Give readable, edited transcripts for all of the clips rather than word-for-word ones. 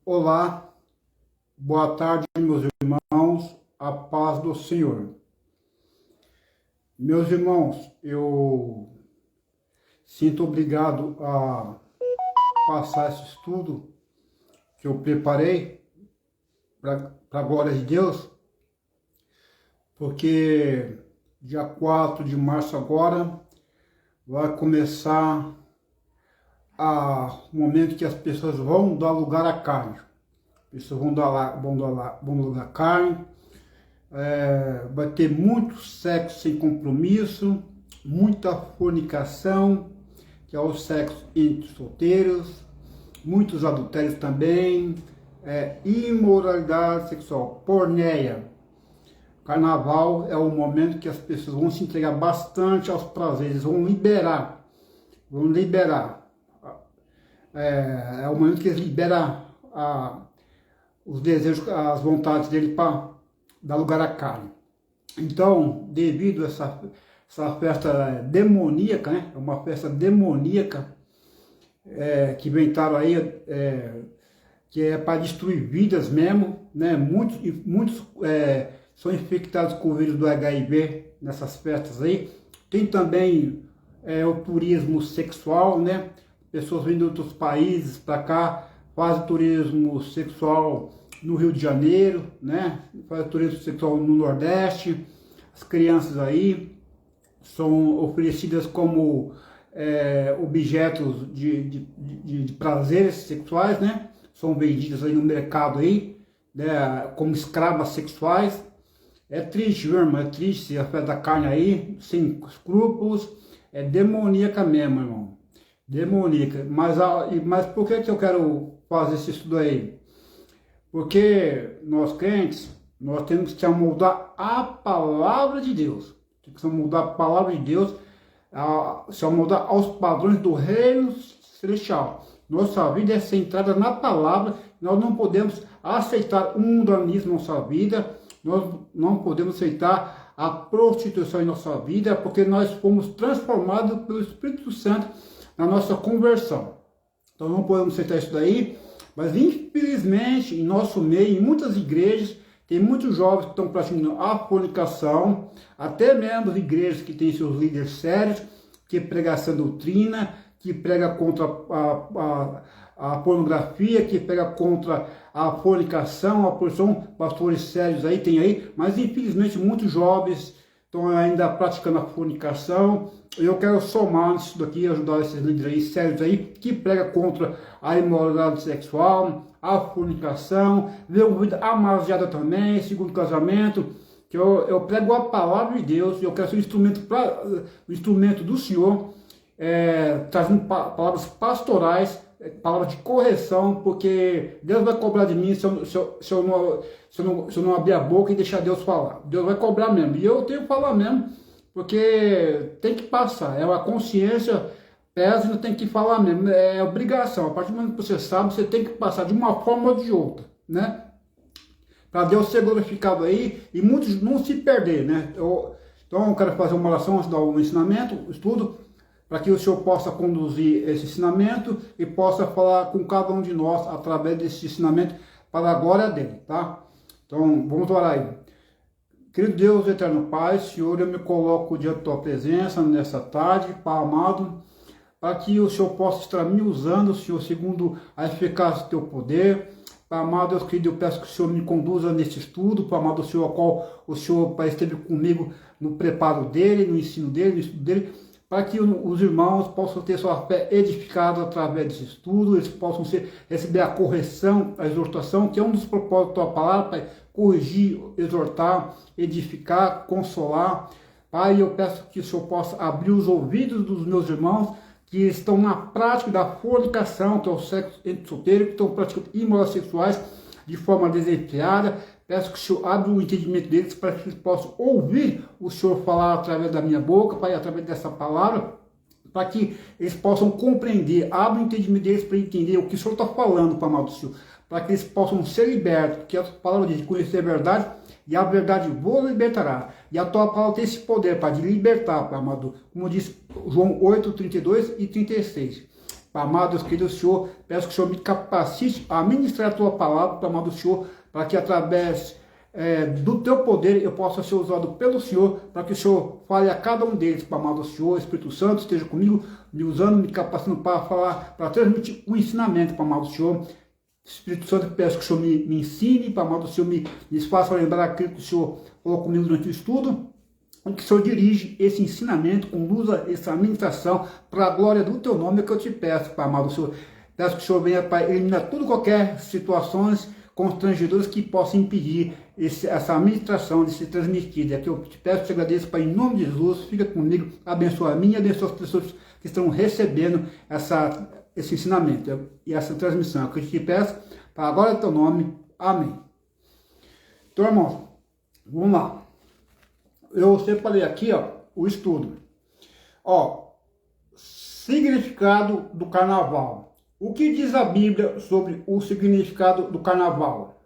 Olá, boa tarde, meus irmãos, a paz do Senhor. Meus irmãos, eu sinto obrigado a passar esse estudo que eu preparei para a glória de Deus, porque dia 4 de março agora vai começar o momento que as pessoas vão dar lugar à carne. As pessoas vão dar lugar à carne. Vai ter muito sexo sem compromisso, muita fornicação, que é o sexo entre solteiros, muitos adultérios também, imoralidade sexual, porneia. Carnaval é o momento que as pessoas vão se entregar bastante aos prazeres, vão liberar. É o momento que eles liberam os desejos, as vontades dele para dar lugar à carne. Então, devido a essa festa demoníaca, né? É uma festa demoníaca que inventaram aí, que é para destruir vidas mesmo, né? Muitos são infectados com o vírus do HIV nessas festas aí. Tem também o turismo sexual, né? Pessoas vêm de outros países para cá, fazem turismo sexual no Rio de Janeiro, né? Fazem turismo sexual no Nordeste. As crianças aí são oferecidas como objetos de prazeres sexuais, né? São vendidas aí no mercado aí, né? Como escravas sexuais. É triste, viu, irmão? É triste a festa da carne aí, sem escrúpulos. É demoníaca mesmo, irmão. Demoníaca. Mas por que eu quero fazer esse estudo aí? Porque nós crentes, nós temos que se amoldar à palavra de Deus. Temos que se amoldar à palavra de Deus, se amoldar aos padrões do reino celestial. Nossa vida é centrada na palavra. Nós não podemos aceitar um mundanismo em nossa vida. Nós não podemos aceitar a prostituição em nossa vida, porque nós fomos transformados pelo Espírito Santo na nossa conversão. Então não podemos aceitar isso daí, mas infelizmente em nosso meio, em muitas igrejas, tem muitos jovens que estão praticando a fornicação, até mesmo igrejas que têm seus líderes sérios, que pregam essa doutrina, que prega contra a pornografia, que prega contra a fornicação, a porção, pastores sérios aí, tem aí, mas infelizmente muitos jovens estão ainda praticando a fornicação. Eu quero somar nisso daqui, ajudar esses líderes aí, sérios aí, que prega contra a imoralidade sexual, a fornicação, vida amasiada também, segundo casamento, que eu prego a palavra de Deus, eu quero ser o instrumento do Senhor, trazendo palavras pastorais, palavras de correção, porque Deus vai cobrar de mim se eu não abrir a boca e deixar Deus falar. Deus vai cobrar mesmo, e eu tenho que falar mesmo, porque tem que passar, a consciência pesa e não tem que falar mesmo, é obrigação. A partir do momento que você sabe, você tem que passar de uma forma ou de outra, né? Para Deus ser glorificado aí e muitos não se perder, né? Então eu quero fazer uma oração antes de dar um ensinamento, um estudo, para que o Senhor possa conduzir esse ensinamento e possa falar com cada um de nós através desse ensinamento para a glória dele, tá? Então vamos orar aí. Querido Deus, eterno Pai, Senhor, eu me coloco diante da tua presença nessa tarde, Pai amado, para que o Senhor possa estar me usando, Senhor, segundo a eficácia do teu poder. Pai amado, Deus querido, eu peço que o Senhor me conduza nesse estudo, Pai amado, o Senhor, ao qual o Senhor, Pai, esteve comigo no preparo dele, no ensino dele, no estudo dele, para que os irmãos possam ter sua fé edificada através desse estudo, eles possam receber a correção, a exortação, que é um dos propósitos da tua palavra, Pai, corrigir, exortar, edificar, consolar. Pai, eu peço que o Senhor possa abrir os ouvidos dos meus irmãos que estão na prática da fornicação, que é o sexo entre solteiros, que estão praticando imoralidades sexuais de forma desenfreada. Peço que o Senhor abra o entendimento deles para que eles possam ouvir o Senhor falar através da minha boca, Pai, através dessa palavra, para que eles possam compreender, abra o entendimento deles para entender o que o Senhor está falando, Pai amado Senhor, para que eles possam ser libertos, porque a palavra diz, conhecer a verdade, e a verdade vos libertará. E a tua palavra tem esse poder, Pai, de libertar, Pai amado, como diz João 8, 32 e 36. Amado Deus querido Senhor, peço que o Senhor me capacite a ministrar a tua palavra, amado Senhor, para que através do teu poder eu possa ser usado pelo Senhor, para que o Senhor fale a cada um deles, amado Senhor, Espírito Santo, esteja comigo, me usando, me capacitando para falar, para transmitir o ensinamento, amado Senhor. Espírito Santo, peço que o Senhor me ensine, amado Senhor, me faça lembrar aquilo que o Senhor falou comigo durante o estudo, e que o Senhor dirige esse ensinamento, conduza essa administração para a glória do teu nome, que eu te peço, Pai amado Senhor. Peço que o Senhor venha para eliminar tudo, qualquer situações constrangedoras que possam impedir essa administração de ser transmitida. É que eu te peço, te agradeço, Pai, em nome de Jesus, fica comigo, abençoa a mim, abençoa as pessoas que estão recebendo esse ensinamento e essa transmissão. É que eu te peço, para a glória do teu nome. Amém. Então, irmãos, vamos lá. Eu separei aqui, o estudo. Significado do carnaval. O que diz a Bíblia sobre o significado do carnaval?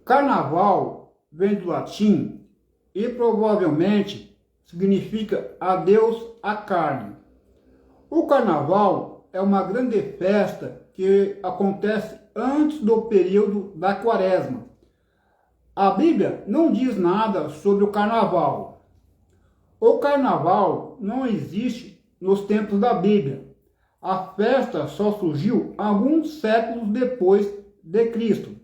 Carnaval vem do latim e provavelmente significa adeus à carne. O carnaval é uma grande festa que acontece antes do período da quaresma. A Bíblia não diz nada sobre o carnaval. O carnaval não existe nos tempos da Bíblia. A festa só surgiu alguns séculos depois de Cristo.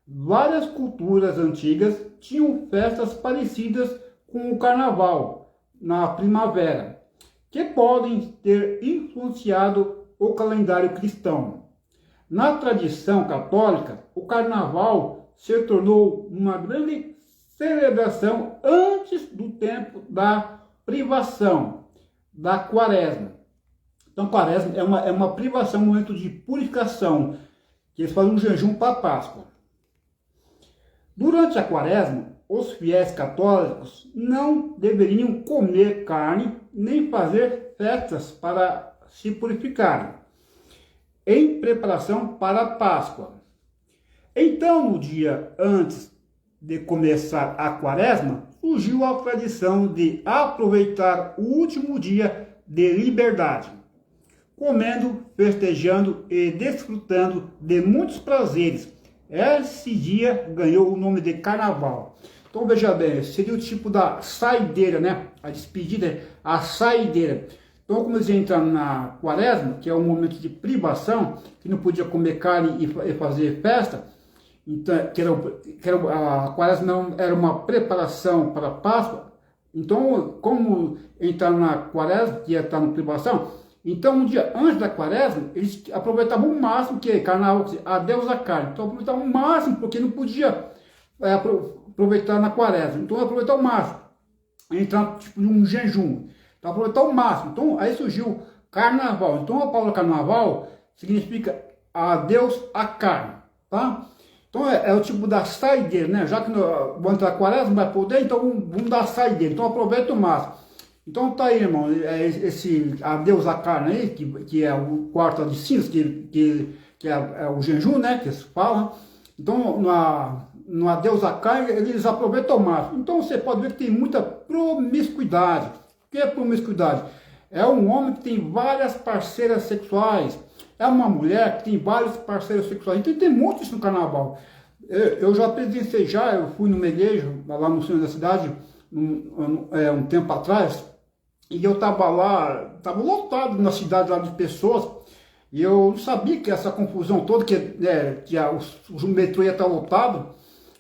Várias culturas antigas tinham festas parecidas com o carnaval na primavera, que podem ter influenciado o calendário cristão. Na tradição católica, o carnaval se tornou uma grande celebração antes do tempo da privação, da quaresma. Então, quaresma é uma privação, um momento de purificação, que eles fazem um jejum para a Páscoa. Durante a quaresma, os fiéis católicos não deveriam comer carne nem fazer festas para se purificarem, em preparação para a Páscoa. Então, no dia antes de começar a quaresma, surgiu a tradição de aproveitar o último dia de liberdade, comendo, festejando e desfrutando de muitos prazeres. Esse dia ganhou o nome de carnaval. Então veja bem, seria o tipo da saideira, né? A despedida, a saideira. Então, como eles entram na quaresma, que é um momento de privação, que não podia comer carne e fazer festa, então, a quaresma não era uma preparação para a Páscoa. Então, como entrar na quaresma, que ia estar na privação, então um dia antes da quaresma, eles aproveitavam o máximo, que é carnaval, adeus à carne. Então aproveitavam o máximo, porque não podia aproveitar na quaresma. Então aproveitar o máximo, entrar tipo um jejum. Então aproveitar o máximo. Então aí surgiu carnaval. Então a palavra carnaval significa adeus à carne, tá? Então é o tipo da saideira, né? Já que vamos entrar na quaresma, vai poder, então vamos dar saideira. Então aproveita o máximo. Então tá aí, irmão, esse adeus à carne aí, que é o quarto de cinzas, que é o jejum, né, que se fala. Então, no adeus à carne, eles aproveitam o máximo. Então você pode ver que tem muita promiscuidade. O que é promiscuidade? É um homem que tem várias parceiras sexuais. É uma mulher que tem vários parceiros sexuais. Então tem muito isso no carnaval. Eu já presenciei eu fui numa igreja, lá no centro da cidade, um tempo atrás, e eu estava lá, estava lotado na cidade lá de pessoas, e eu não sabia que essa confusão toda, que o metrô ia estar lotado.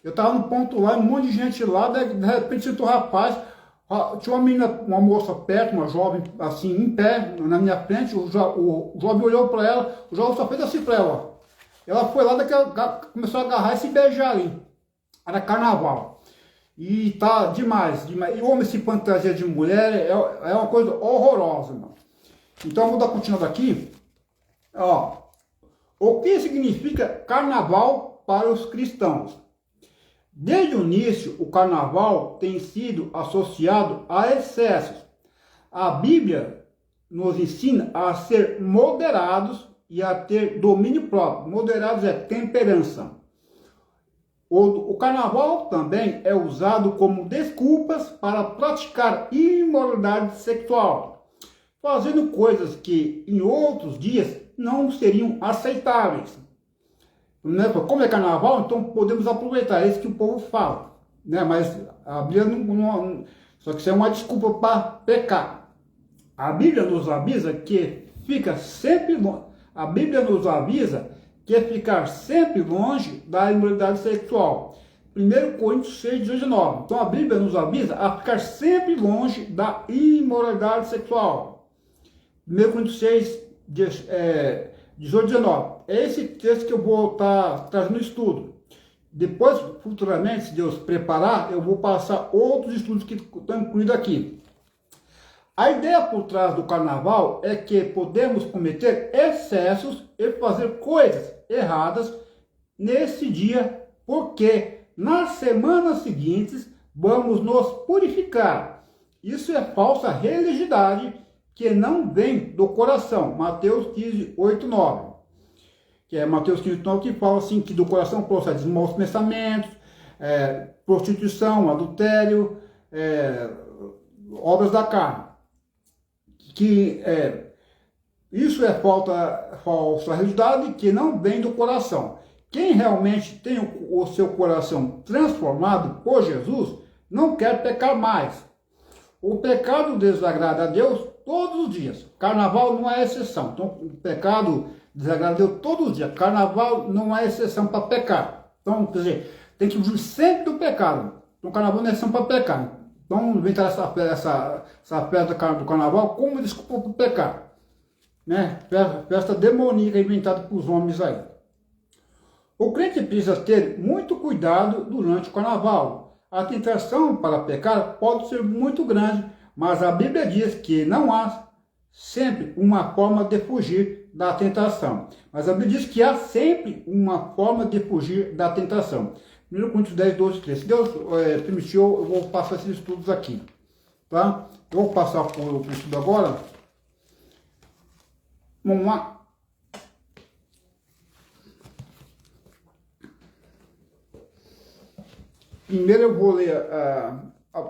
Eu estava no ponto lá, um monte de gente lá, de repente sentou um rapaz, tinha uma menina, uma moça perto, uma jovem, assim, em pé, na minha frente, o jovem olhou para ela, o jovem só fez assim para ela, ó. Ela foi lá, começou a agarrar e se beijar ali. Era carnaval. E tá demais, demais. E o homem se fantasia de mulher é uma coisa horrorosa, mano. Então eu vou dar continuando aqui. Ó, o que significa carnaval para os cristãos? Desde o início, o carnaval tem sido associado a excessos. A Bíblia nos ensina a ser moderados e a ter domínio próprio. Moderados é temperança. O carnaval também é usado como desculpas para praticar imoralidade sexual. fazendo coisas que em outros dias não seriam aceitáveis. Né? Como é carnaval, então podemos aproveitar, é isso que o povo fala. Né? Mas a Bíblia não. Só que isso é uma desculpa para pecar. A Bíblia nos avisa que fica sempre longe. A Bíblia nos avisa que é ficar sempre longe da imoralidade sexual. 1 Coríntios 6, 18 e 19. Então a Bíblia nos avisa a ficar sempre longe da imoralidade sexual. 1 Coríntios 6, 18 e 19. É esse texto que eu vou estar trazendo no estudo. Depois, futuramente, se Deus preparar, eu vou passar outros estudos que estão incluídos aqui. A ideia por trás do carnaval é que podemos cometer excessos e fazer coisas erradas nesse dia, porque nas semanas seguintes vamos nos purificar. Isso é falsa religiosidade que não vem do coração. Mateus 15, 8, 9. Que é Mateus 15, 9, que fala assim, que do coração procedem maus pensamentos, prostituição, adultério, obras da carne. Que isso é falsa religiosidade que não vem do coração. Quem realmente tem o seu coração transformado por Jesus, não quer pecar mais. O pecado desagrada a Deus todos os dias. Carnaval não é exceção. Então, o pecado desagrada a Deus todos os dias. Carnaval não é exceção para pecar. Então, quer dizer, tem que fugir sempre do pecado. Então, carnaval não é exceção para pecar. Então, inventar essa festa do carnaval como desculpa para pecar. Né? Festa demoníaca inventada por os homens aí. O crente precisa ter muito cuidado durante o carnaval. A tentação para pecar pode ser muito grande, mas a Bíblia diz que não há sempre uma forma de fugir da tentação. Mas a Bíblia diz que há sempre uma forma de fugir da tentação. 1 Coríntios 10, 12, 13. Se Deus permitiu, eu vou passar esses estudos aqui. Tá? Eu vou passar para o estudo agora. Vamos lá. Primeiro eu vou ler a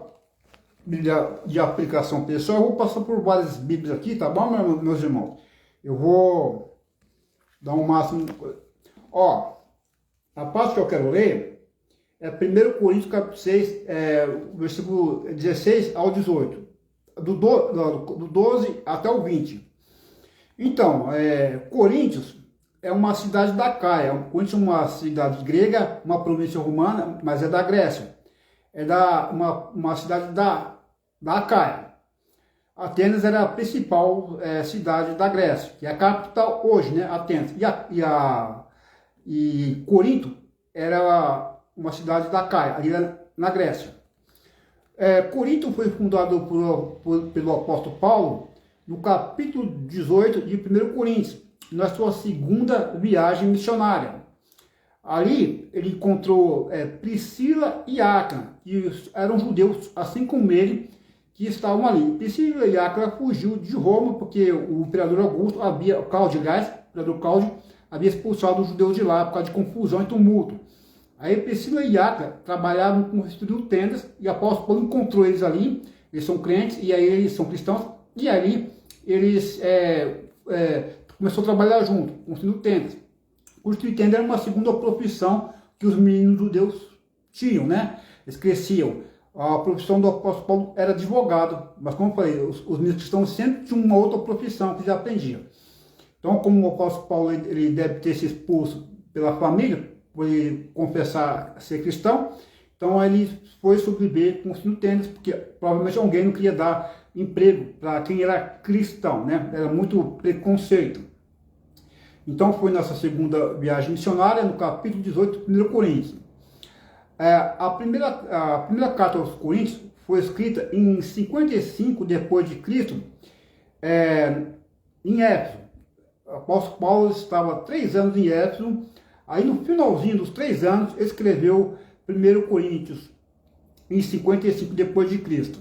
Bíblia de aplicação pessoal. Eu vou passar por várias Bíblias aqui, tá bom, meus irmãos? Eu vou dar um máximo. Ó, a parte que eu quero ler é 1 Coríntios capítulo 6, versículo 16 ao 18. Do 12 até o 20. Então, Coríntios é uma cidade da Caia. Coríntios é uma cidade grega, uma província romana, mas é da Grécia. É uma cidade da Caia. Atenas era a principal cidade da Grécia, que é a capital hoje, né? Atenas. E Corinto era uma cidade da Caia, ali na Grécia. Corinto foi fundado pelo apóstolo Paulo no capítulo 18 de 1 Coríntios, na sua segunda viagem missionária. Ali ele encontrou Priscila e Áquila, que eram judeus, assim como ele, que estavam ali. Priscila e Áquila fugiu de Roma, porque o imperador Augusto havia expulsado os judeus de lá por causa de confusão e tumulto. Aí Priscila e Áquila trabalhavam construindo tendas, e o apóstolo Paulo encontrou eles ali. Eles são crentes, e aí eles são cristãos, e aí eles começou a trabalhar junto, construindo tendas. Construir tenda era uma segunda profissão que os meninos judeus tinham, né? Eles cresciam. A profissão do apóstolo Paulo era advogado, mas como eu falei, os meninos cristãos sempre tinham uma outra profissão que eles aprendiam. Então, como o apóstolo Paulo ele deve ter se expulso pela família, por ele confessar ser cristão, então ele foi sobreviver construindo tendas, porque provavelmente alguém não queria dar emprego para quem era cristão, né? Era muito preconceito. Então foi nessa segunda viagem missionária, no capítulo 18 de 1 Coríntios. A primeira carta aos Coríntios foi escrita em 55 depois de Cristo, em Éfeso. O apóstolo Paulo estava 3 anos em Éfeso. Aí no finalzinho dos 3 anos escreveu 1 Coríntios em 55 depois de Cristo.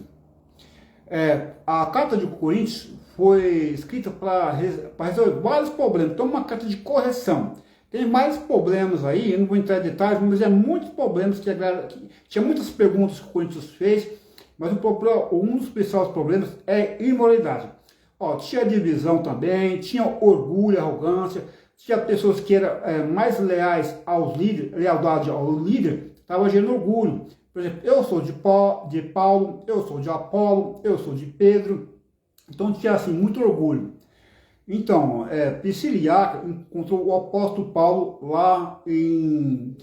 A carta de Coríntios foi escrita para resolver vários problemas. Então, uma carta de correção. Tem mais problemas aí, eu não vou entrar em detalhes, mas muitos problemas tinha muitas perguntas que o Coríntios fez, mas um dos principais problemas é imoralidade. Ó, tinha divisão também, tinha orgulho, arrogância, tinha pessoas que eram mais leais aos líderes, lealdade ao líder, estava gerando orgulho. Por exemplo, eu sou de Paulo, eu sou de Apolo, eu sou de Pedro. Então tinha assim muito orgulho. Então, Priscila e Áquila encontrou o apóstolo Paulo lá em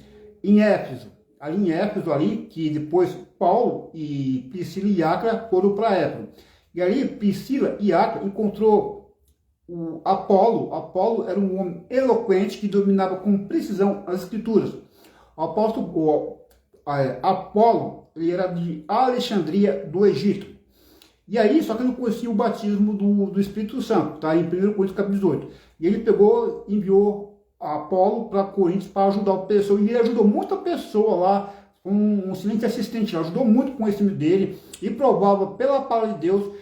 Éfeso. Ali em Éfeso, ali, que depois Paulo e Priscila e Áquila foram para Éfeso. E ali Priscila e Áquila encontrou o Apolo. Apolo era um homem eloquente que dominava com precisão as escrituras. Apolo, ele era de Alexandria, do Egito. E aí, só que ele não conhecia o batismo do Espírito Santo, tá? Em 1 Coríntios capítulo 18. E ele enviou Apolo para Coríntios para ajudar o pessoal. E ele ajudou muita pessoa lá, um excelente assistente, ajudou muito com o conhecimento dele e provava pela palavra de Deus,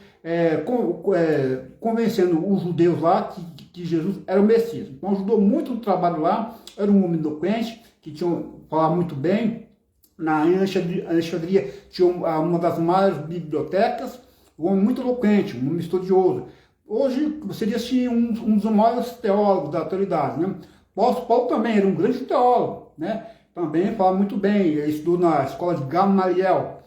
convencendo os judeus lá que Jesus era o Messias. Então ajudou muito no trabalho lá, era um homem eloquente, que tinha falava muito bem. Na Alexandria tinha uma das maiores bibliotecas, um homem muito eloquente, um homem estudioso. Hoje seria assim, um dos maiores teólogos da atualidade, né? O apóstolo Paulo também era um grande teólogo, né? Também fala muito bem, ele estudou na escola de Gamaliel,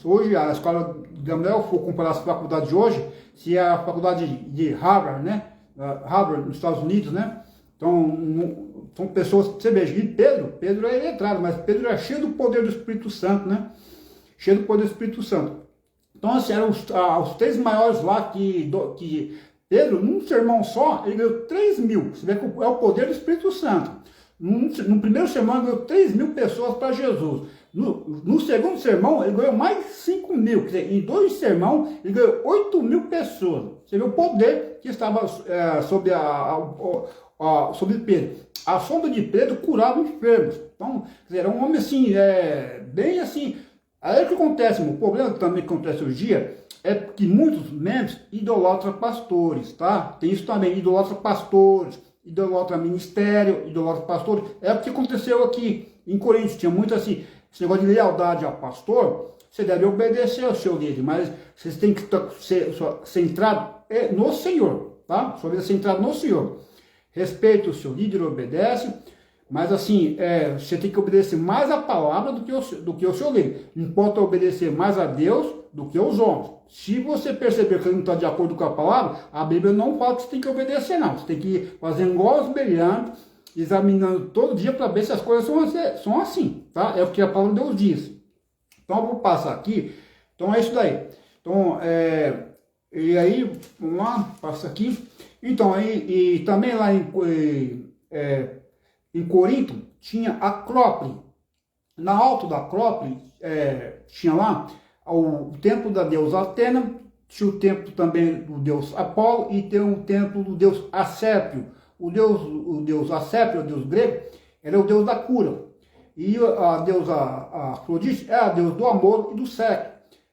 hoje a escola de Gamaliel, for comparar as faculdades de hoje, se é a faculdade de Harvard, né? Harvard, nos Estados Unidos, né? Então, são pessoas, você veja, e Pedro é letrado, mas Pedro é cheio do poder do Espírito Santo, né? Cheio do poder do Espírito Santo. Então, assim, eram os três maiores lá que Pedro, num sermão só, ele ganhou 3.000. Você vê que é o poder do Espírito Santo. No primeiro sermão, ele ganhou 3.000 pessoas para Jesus. No segundo sermão, ele ganhou mais 5.000. Quer dizer, em 2 sermões, ele ganhou 8.000 pessoas. Você vê o poder que estava sobre Pedro. A sombra de Pedro curava enfermos. Então, quer dizer, era um homem assim, bem assim. Aí o que acontece, o problema também que acontece hoje em dia é que muitos membros idolatram pastores, tá? Tem isso também, idolatra pastores, idolatra ministério, idolatra pastores. É o que aconteceu aqui em Coríntios, tinha muito assim, esse negócio de lealdade ao pastor, você deve obedecer ao seu líder, mas você tem que ser centrado no Senhor, tá? Sua vida centrada no Senhor. Respeita o seu líder, obedece. Mas assim, você tem que obedecer mais a palavra do que o seu líder. Não pode obedecer mais a Deus do que aos homens. Se você perceber que ele não está de acordo com a palavra, a Bíblia não fala que você tem que obedecer, não. Você tem que ir fazendo igual os brilhantes, examinando todo dia para ver se as coisas são assim, tá? É o que a palavra de Deus diz. Então, eu vou passar aqui. Então, é isso daí. Então, e aí, vamos lá, passa aqui. Então, aí, e também lá em Corinto, tinha a Acrópole. Na alto da Acrópole, tinha lá o templo da deusa Atena, tinha o templo também do deus Apolo e tem o templo do deus Assépio. O deus Assépio, o deus grego, era o deus da cura. E a deusa Afrodite é a deusa do amor e do sexo.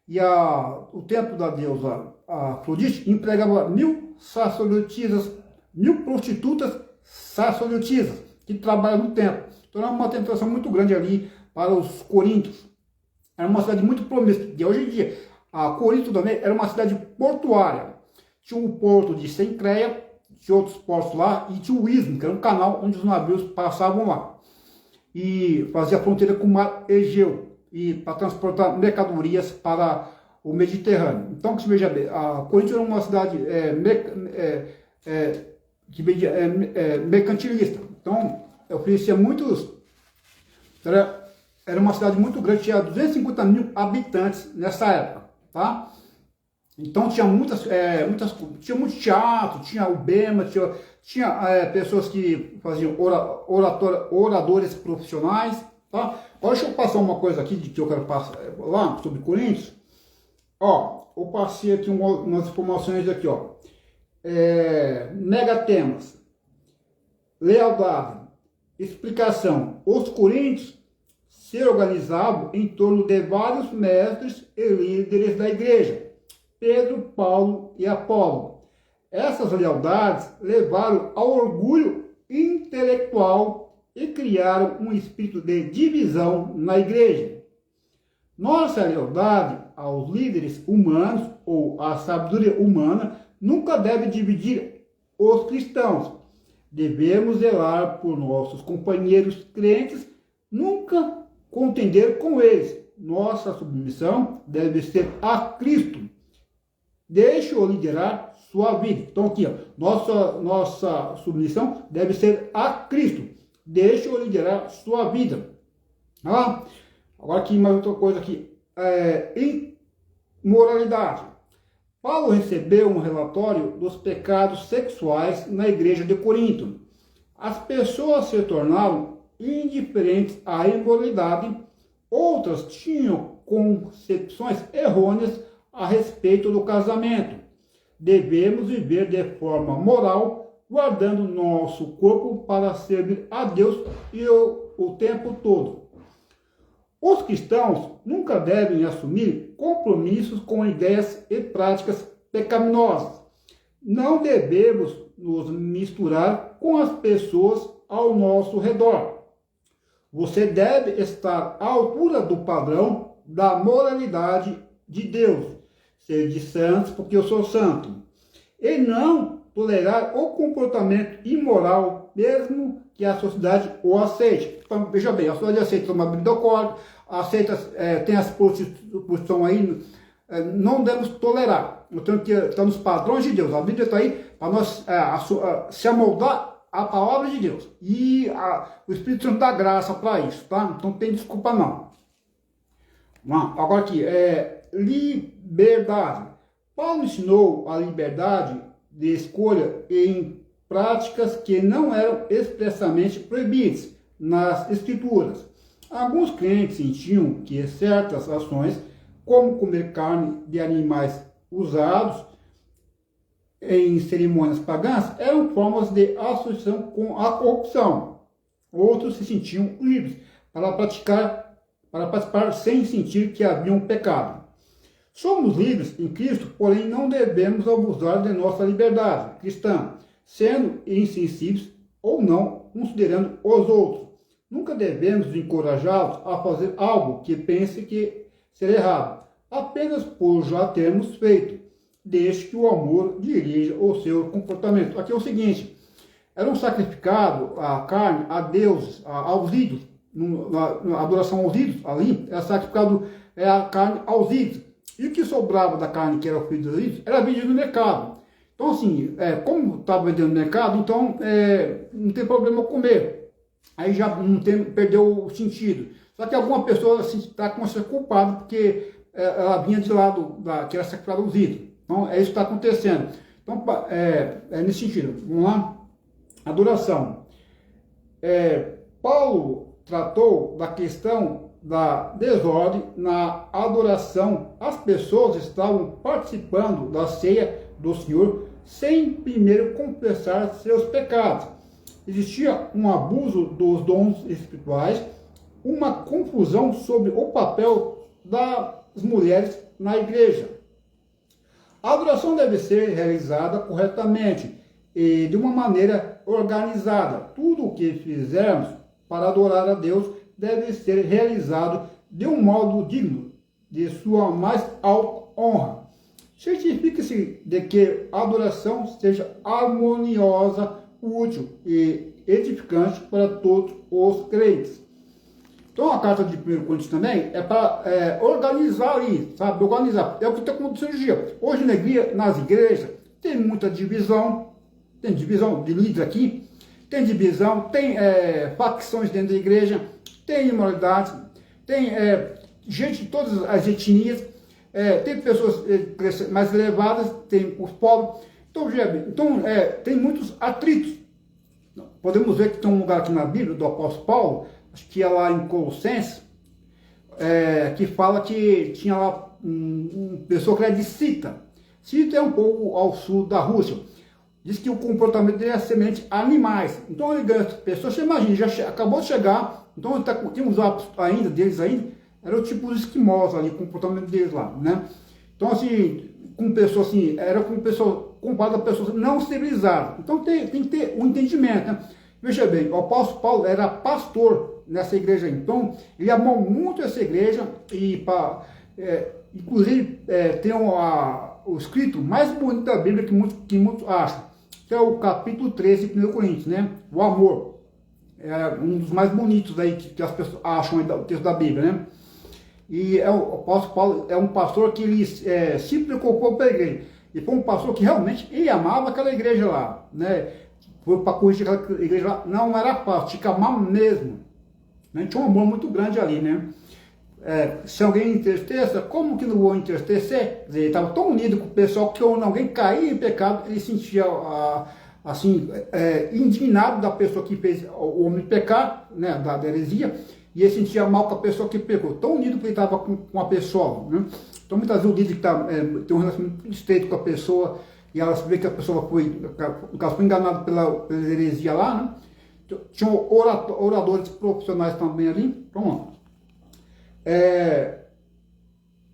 E o templo da deusa Afrodite empregava 1.000 sacerdotisas, 1.000 prostitutas sacerdotisas que trabalham no templo. Então era uma tentação muito grande ali para os coríntios. Era uma cidade muito promissora. E hoje em dia, Corinto também era uma cidade portuária. Tinha o porto de Sencreia, tinha outros portos lá, e tinha o Istmo, que era um canal onde os navios passavam lá. E fazia fronteira com o mar Egeu, e para transportar mercadorias para o Mediterrâneo. Então, que se veja bem, Corinto era uma cidade mercantilista. Então, oferecia muitos... Era uma cidade muito grande, tinha 250.000 habitantes nessa época, tá? Então tinha tinha muito teatro, tinha o Bema, tinha pessoas que faziam oradores profissionais, tá? Agora deixa eu passar uma coisa aqui que eu quero passar lá sobre Coríntios. Ó, eu passei aqui umas informações aqui, ó. Megatemas, lealdade, explicação. Os coríntios se organizavam em torno de vários mestres e líderes da igreja, Pedro, Paulo e Apolo. Essas lealdades levaram ao orgulho intelectual e criaram um espírito de divisão na igreja. Nossa lealdade aos líderes humanos ou a sabedoria humana nunca deve dividir os cristãos. Devemos zelar por nossos companheiros crentes, nunca contender com eles. Nossa submissão deve ser a Cristo. Deixe-o liderar sua vida. Então aqui, ó, nossa submissão deve ser a Cristo. Deixe-o liderar sua vida. Ah, agora aqui mais outra coisa aqui. Imoralidade. Paulo recebeu um relatório dos pecados sexuais na igreja de Corinto. As pessoas se tornaram indiferentes à imoralidade, outras tinham concepções errôneas a respeito do casamento. Devemos viver de forma moral, guardando nosso corpo para servir a Deus o tempo todo. Os cristãos nunca devem assumir compromissos com ideias e práticas pecaminosas. Não devemos nos misturar com as pessoas ao nosso redor. Você deve estar à altura do padrão da moralidade de Deus. Sede santos, porque eu sou santo. E não tolerar o comportamento imoral, mesmo que a sociedade o aceite. Então, veja bem, a sociedade aceita tomar bebida alcoólica, aceita, tem as prostituição aí, não devemos tolerar. Então, que estão nos padrões de Deus. A Bíblia está aí para nós se amoldar à palavra de Deus. E o Espírito Santo dá graça para isso, tá? Então, não tem desculpa não. Agora aqui, liberdade. Paulo ensinou a liberdade de escolha em práticas que não eram expressamente proibidas nas Escrituras. Alguns crentes sentiam que certas ações, como comer carne de animais usados em cerimônias pagãs, eram formas de associação com a corrupção. Outros se sentiam livres para participar sem sentir que havia um pecado. Somos livres em Cristo, porém não devemos abusar de nossa liberdade cristã, sendo insensíveis ou não, considerando os outros. Nunca devemos encorajá-los a fazer algo que pense que será errado, apenas por já termos feito, desde que o amor dirija o seu comportamento. Aqui é o seguinte, era um sacrificado a carne a Deus, aos ídolos, na adoração aos ídolos, ali, era sacrificado a carne aos ídolos. E o que sobrava da carne que era oferecida aos ídolos era vendido no mercado. Então, assim, como estava vendendo no mercado, então não tem problema comer. Aí já perdeu o sentido. Só que alguma pessoa está com ser culpada porque ela vinha de lado que era sacrificada aos ídolos. Então, é isso que está acontecendo. Então, nesse sentido. Vamos lá? Adoração. Paulo tratou da questão da desordem na adoração. As pessoas estavam participando da ceia do Senhor sem primeiro confessar seus pecados. Existia um abuso dos dons espirituais, uma confusão sobre o papel das mulheres na igreja. A adoração deve ser realizada corretamente e de uma maneira organizada. Tudo o que fizermos para adorar a Deus deve ser realizado de um modo digno de sua mais alta honra. Certifique-se de que a adoração seja harmoniosa, útil e edificante para todos os crentes. Então a carta de 1 Coríntios também é para organizar aí, sabe? Organizar. É o que está acontecendo hoje em dia. Hoje nas igrejas tem muita divisão, tem divisão de líderes aqui, tem divisão, tem facções dentro da igreja, tem imoralidade, tem gente de todas as etnias, tem pessoas mais elevadas, tem os pobres. Então, tem muitos atritos. Podemos ver que tem um lugar aqui na Bíblia do apóstolo Paulo, acho que é lá em Colossenses, que fala que tinha lá uma pessoa que era de Cita. Cita é um pouco ao sul da Rússia. Diz que o comportamento dele é semelhante a animais. Então ele ganha pessoas, você imagina, já acabou de chegar, então tem uns hábitos deles ainda, era o tipo dos esquimós ali, o comportamento deles lá, né? Então assim, com pessoas assim, era com pessoas, comparado a pessoas não civilizadas. Então tem que ter um entendimento, né? Veja bem, o apóstolo Paulo era pastor nessa igreja, então ele amou muito essa igreja e inclusive tem o escrito mais bonito da Bíblia que muitos acham, que é o capítulo 13 de 1 Coríntios, né? O amor. É um dos mais bonitos aí que as pessoas acham aí do texto da Bíblia, né? E o apóstolo Paulo é um pastor que ele se preocupou com a igreja. E foi um pastor que realmente ele amava aquela igreja lá, né? Foi para corrigir aquela igreja lá, não era fácil, tinha que amar mesmo. Né? Tinha um amor muito grande ali, né? Se alguém entristeça, como que não vou entristecer? Quer dizer, ele estava tão unido com o pessoal que quando alguém caía em pecado, ele sentia assim, indignado da pessoa que fez o homem pecar, né, da heresia, e ele sentia mal com a pessoa que pecou, tão unido que ele estava com a pessoa. Né? Então muitas vezes o líder tem um relacionamento estreito com a pessoa, e ela vê que a pessoa foi enganada pela heresia lá, né? Tinham oradores profissionais também ali. Então,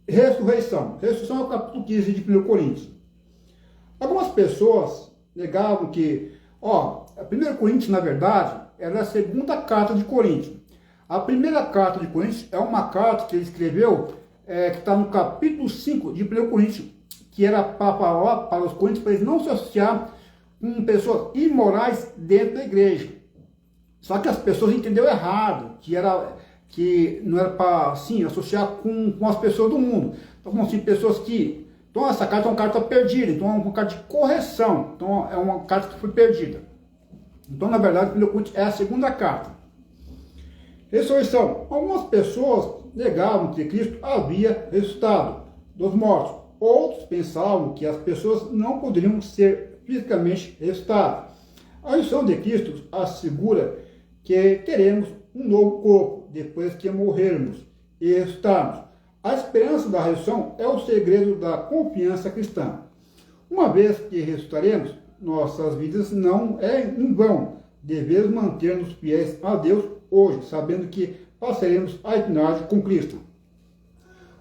ressurreição. Ressurreição é o capítulo 15 de 1 Coríntios. Algumas pessoas negavam que, a 1 Coríntios, na verdade, era a segunda carta de Coríntios. A primeira carta de Coríntios é uma carta que ele escreveu, que está no capítulo 5 de 1 Coríntios, que era para falar para os coríntios, para eles não se associar com pessoas imorais dentro da igreja. Só que as pessoas entenderam errado, que não era para, assim, associar com as pessoas do mundo. Então, como assim, pessoas que... Então, essa carta é uma carta perdida, então é uma carta de correção. Então, é uma carta que foi perdida. Então, na verdade, o 1 Coríntios é a segunda carta. Ressurreição. Algumas pessoas negavam que Cristo havia ressuscitado dos mortos. Outros pensavam que as pessoas não poderiam ser fisicamente ressuscitadas. A ressurreição de Cristo assegura que teremos um novo corpo depois que morrermos e ressuscitarmos. A esperança da ressurreição é o segredo da confiança cristã. Uma vez que ressuscitaremos, nossas vidas não é em vão. Devemos manter-nos fiéis a Deus hoje, sabendo que passaremos a eternidade com Cristo.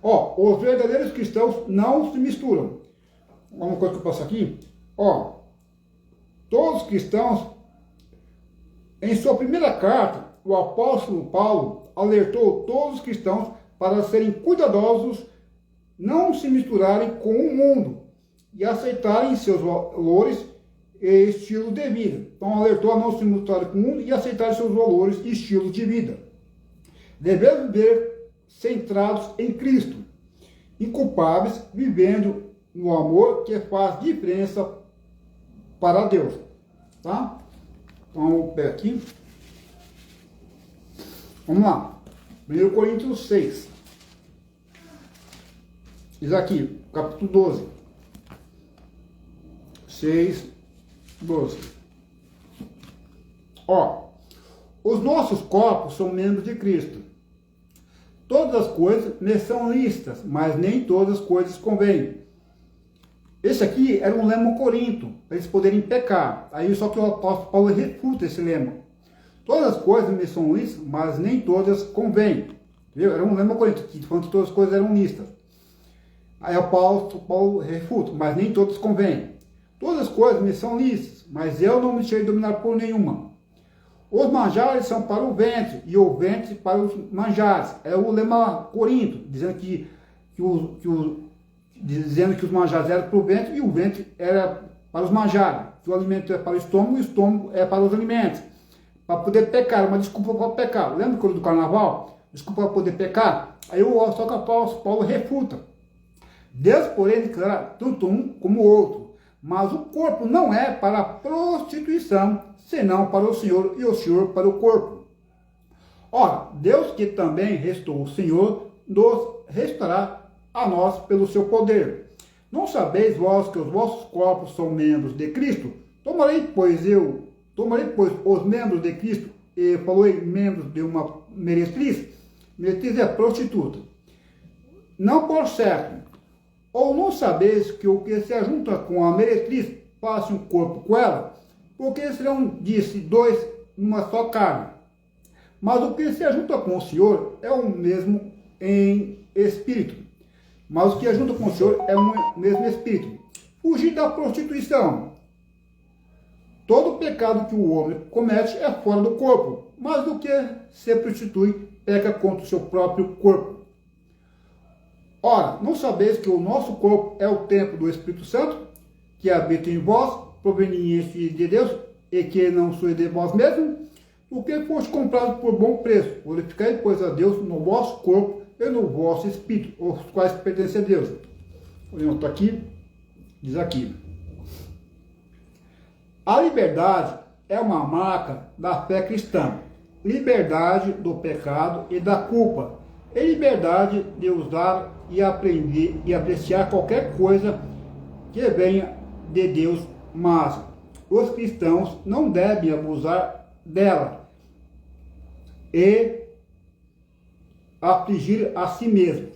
Os verdadeiros cristãos não se misturam. Uma coisa que eu passo aqui, todos os cristãos, em sua primeira carta, o apóstolo Paulo alertou todos os cristãos para serem cuidadosos, não se misturarem com o mundo e aceitarem seus valores e estilo de vida. Então alertou a não se misturarem com o mundo e aceitarem seus valores e estilo de vida. Devemos viver centrados em Cristo, inculpáveis, vivendo no amor que faz diferença para Deus. Tá? Então, vou pegar aqui. Vamos lá. 1 Coríntios 6. Diz aqui, capítulo 12. 6, 12. Os nossos corpos são membros de Cristo. Todas as coisas me são lícitas, mas nem todas as coisas convêm. Esse aqui era um lema corinto, para eles poderem pecar. Aí só que o apóstolo Paulo refuta esse lema. Todas as coisas me são lícitas, mas nem todas convêm. Viu? Era um lema corinto, que falando que todas as coisas eram lícitas. Aí o apóstolo Paulo refuta, mas nem todas convêm. Todas as coisas me são lícitas, mas eu não me deixei dominar por nenhuma. Os manjares são para o ventre, e o ventre para os manjares. É o lema corinto, dizendo que os manjares eram para o ventre, e o ventre era para os manjares. Que o alimento é para o estômago, e o estômago é para os alimentos. Para poder pecar, uma desculpa para pecar. Lembra do carnaval? Desculpa para poder pecar? Aí só que o apóstolo Paulo refuta. Deus, porém, declara tanto um como o outro. Mas o corpo não é para a prostituição, senão para o Senhor, e o Senhor para o corpo. Ora, Deus que também restou o Senhor, nos restará a nós pelo seu poder. Não sabeis vós que os vossos corpos são membros de Cristo? Tomarei, pois, os membros de Cristo, e falou membros de uma meretriz? Meretriz é prostituta. Não por certo. Ou não sabeis que o que se ajunta com a meretriz faça um corpo com ela? Porque serão, disse, dois numa só carne. Mas o que se ajunta com o Senhor é o mesmo em espírito. Mas o que ajunta com o Senhor é o mesmo espírito. Fugir da prostituição. Todo pecado que o homem comete é fora do corpo, mas o que se prostitui peca contra o seu próprio corpo. Ora, não sabeis que o nosso corpo é o templo do Espírito Santo, que habita em vós, proveniente de Deus, e que não sois de vós mesmos, porque foste comprados por bom preço. Glorificai, pois, a Deus no vosso corpo e no vosso espírito, os quais pertencem a Deus. Olhando aqui, diz aqui. A liberdade é uma marca da fé cristã. Liberdade do pecado e da culpa. E liberdade de usar e aprender e apreciar qualquer coisa que venha de Deus, mas os cristãos não devem abusar dela e afligir a si mesmos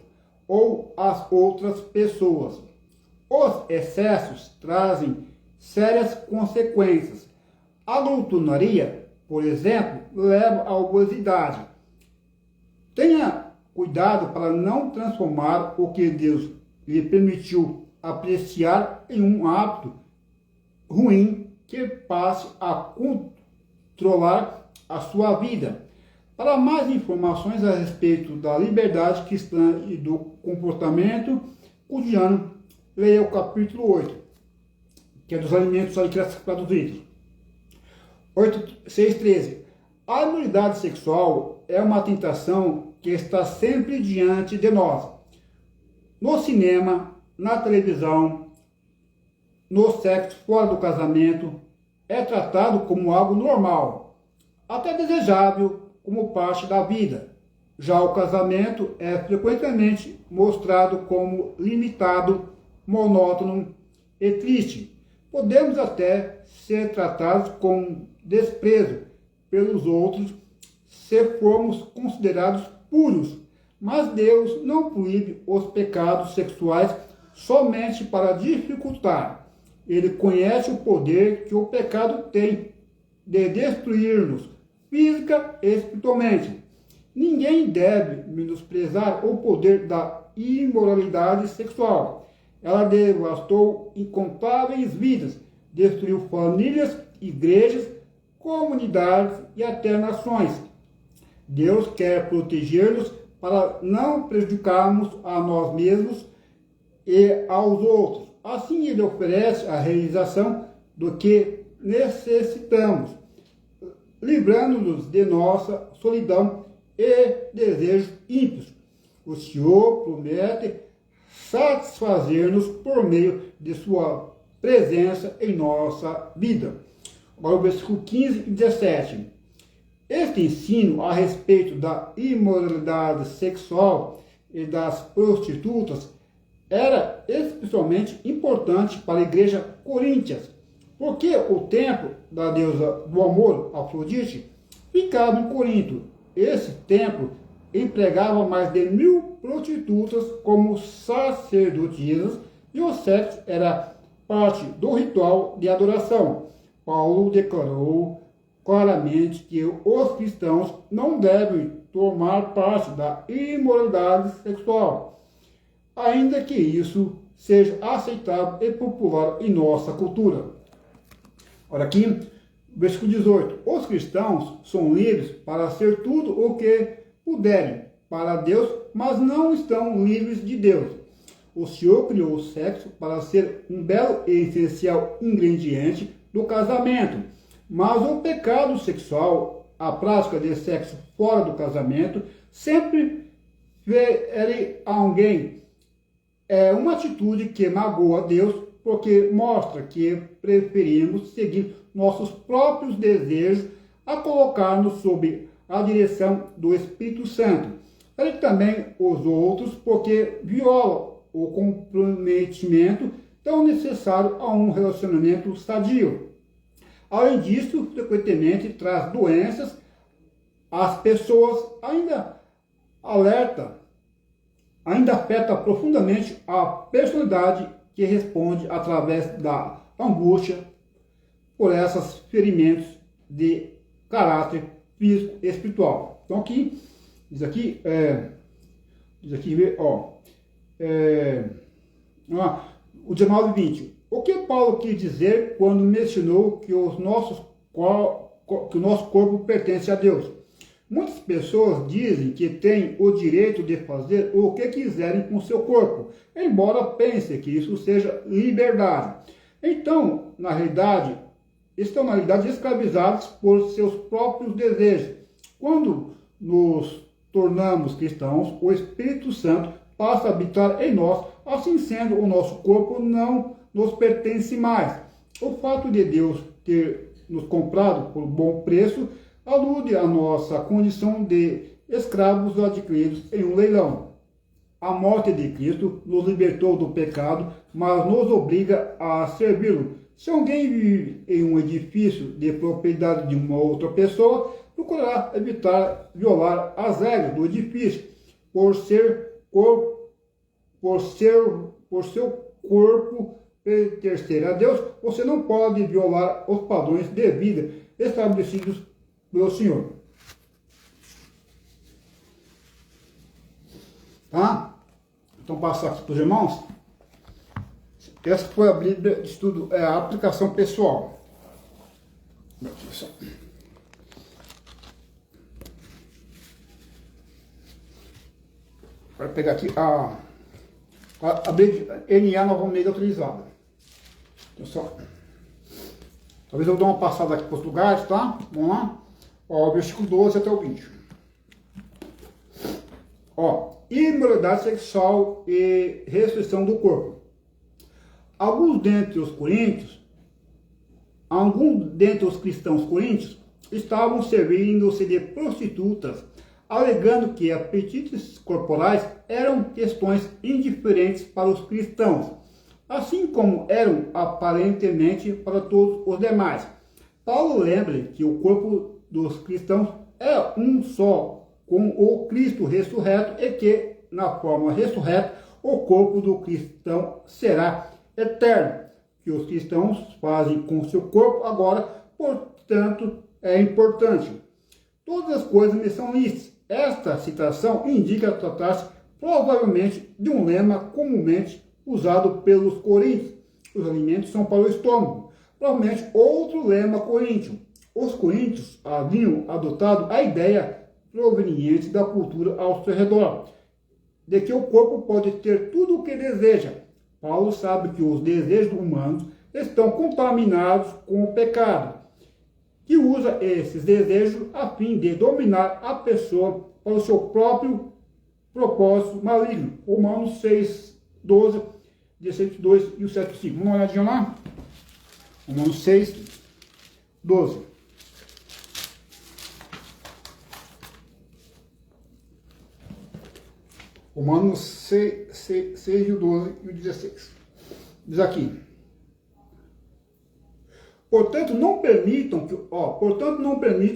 ou as outras pessoas. Os excessos trazem sérias consequências. A glutonaria, por exemplo, leva à obesidade. Tenha cuidado para não transformar o que Deus lhe permitiu apreciar em um hábito ruim que passe a controlar a sua vida. Para mais informações a respeito da liberdade cristã e do comportamento cotidiano, leia o capítulo 8, que é dos alimentos ali traduzidos. 6,13. A imoralidade sexual é uma tentação que está sempre diante de nós. No cinema, na televisão, no sexo fora do casamento, é tratado como algo normal, até desejável como parte da vida. Já o casamento é frequentemente mostrado como limitado, monótono e triste. Podemos até ser tratados com desprezo pelos outros se formos considerados puros, mas Deus não proíbe os pecados sexuais somente para dificultar. Ele conhece o poder que o pecado tem de destruir-nos física e espiritualmente. Ninguém deve menosprezar o poder da imoralidade sexual. Ela devastou incontáveis vidas, destruiu famílias, igrejas, comunidades e até nações. Deus quer proteger-nos para não prejudicarmos a nós mesmos e aos outros. Assim, Ele oferece a realização do que necessitamos, livrando-nos de nossa solidão e desejos ímpios. O Senhor promete satisfazer-nos por meio de sua presença em nossa vida. Agora o versículo 15 e 17. Este ensino a respeito da imoralidade sexual e das prostitutas era especialmente importante para a igreja coríntias, porque o templo da deusa do amor, Afrodite, ficava em Corinto. Esse templo empregava mais de 1000 prostitutas como sacerdotisas e o sexo era parte do ritual de adoração. Paulo declarou claramente que os cristãos não devem tomar parte da imoralidade sexual, ainda que isso seja aceitável e popular em nossa cultura. Olha aqui, versículo 18. Os cristãos são livres para ser tudo o que puderem para Deus, mas não estão livres de Deus. O Senhor criou o sexo para ser um belo e essencial ingrediente do casamento, mas o pecado sexual, a prática de sexo fora do casamento, sempre fere alguém. É uma atitude que magoa a Deus, porque mostra que preferimos seguir nossos próprios desejos a colocar-nos sob a direção do Espírito Santo. Fere também os outros, porque viola o comprometimento tão necessário a um relacionamento sadio. Além disso, frequentemente traz doenças às pessoas, ainda afeta profundamente a personalidade que responde através da angústia por esses ferimentos de caráter físico e espiritual. Então aqui, diz aqui, o 19 e 20. O que Paulo quis dizer quando mencionou que o nosso corpo pertence a Deus? Muitas pessoas dizem que têm o direito de fazer o que quiserem com seu corpo, embora pensem que isso seja liberdade. Então, estão na realidade escravizados por seus próprios desejos. Quando nos tornamos cristãos, o Espírito Santo passa a habitar em nós, assim sendo, o nosso corpo não nos pertence mais. O fato de Deus ter nos comprado por bom preço alude à nossa condição de escravos adquiridos em um leilão. A morte de Cristo nos libertou do pecado, mas nos obriga a servi-lo. Se alguém vive em um edifício de propriedade de uma outra pessoa, procurará evitar violar as regras do edifício, por seu corpo pertencer a Deus. Você não pode violar os padrões de vida estabelecidos pelo Senhor. Tá? Então, passar aqui para os irmãos. Essa foi a Bíblia de estudo, a aplicação pessoal. Vou pegar aqui a Bíblia NA Nova Almeida utilizada. Pessoal, talvez eu dê uma passada aqui para os lugares, tá? Vamos lá? Ó, o versículo 12 até o 20. Ó, imoralidade sexual e restrição do corpo. Alguns dentre os cristãos coríntios estavam servindo-se de prostitutas, alegando que apetites corporais eram questões indiferentes para os cristãos, assim como eram aparentemente para todos os demais. Paulo lembra que o corpo dos cristãos é um só com o Cristo ressurreto e que, na forma ressurreta, o corpo do cristão será eterno, que os cristãos fazem com seu corpo agora, portanto, é importante. Todas as coisas me são lícitas. Esta citação indica tratar-se provavelmente de um lema comumente usado pelos coríntios. Os alimentos são para o estômago. Provavelmente outro lema coríntio. Os coríntios haviam adotado a ideia proveniente da cultura ao seu redor, de que o corpo pode ter tudo o que deseja. Paulo sabe que os desejos humanos estão contaminados com o pecado, que usa esses desejos a fim de dominar a pessoa para o seu próprio propósito maligno. Romanos 6, 12, 16, 2 e o 7, 5. Vamos uma olhadinha lá? Romanos 6, 12. Romanos 6, o 12 e o 16. Diz aqui. Portanto, não permite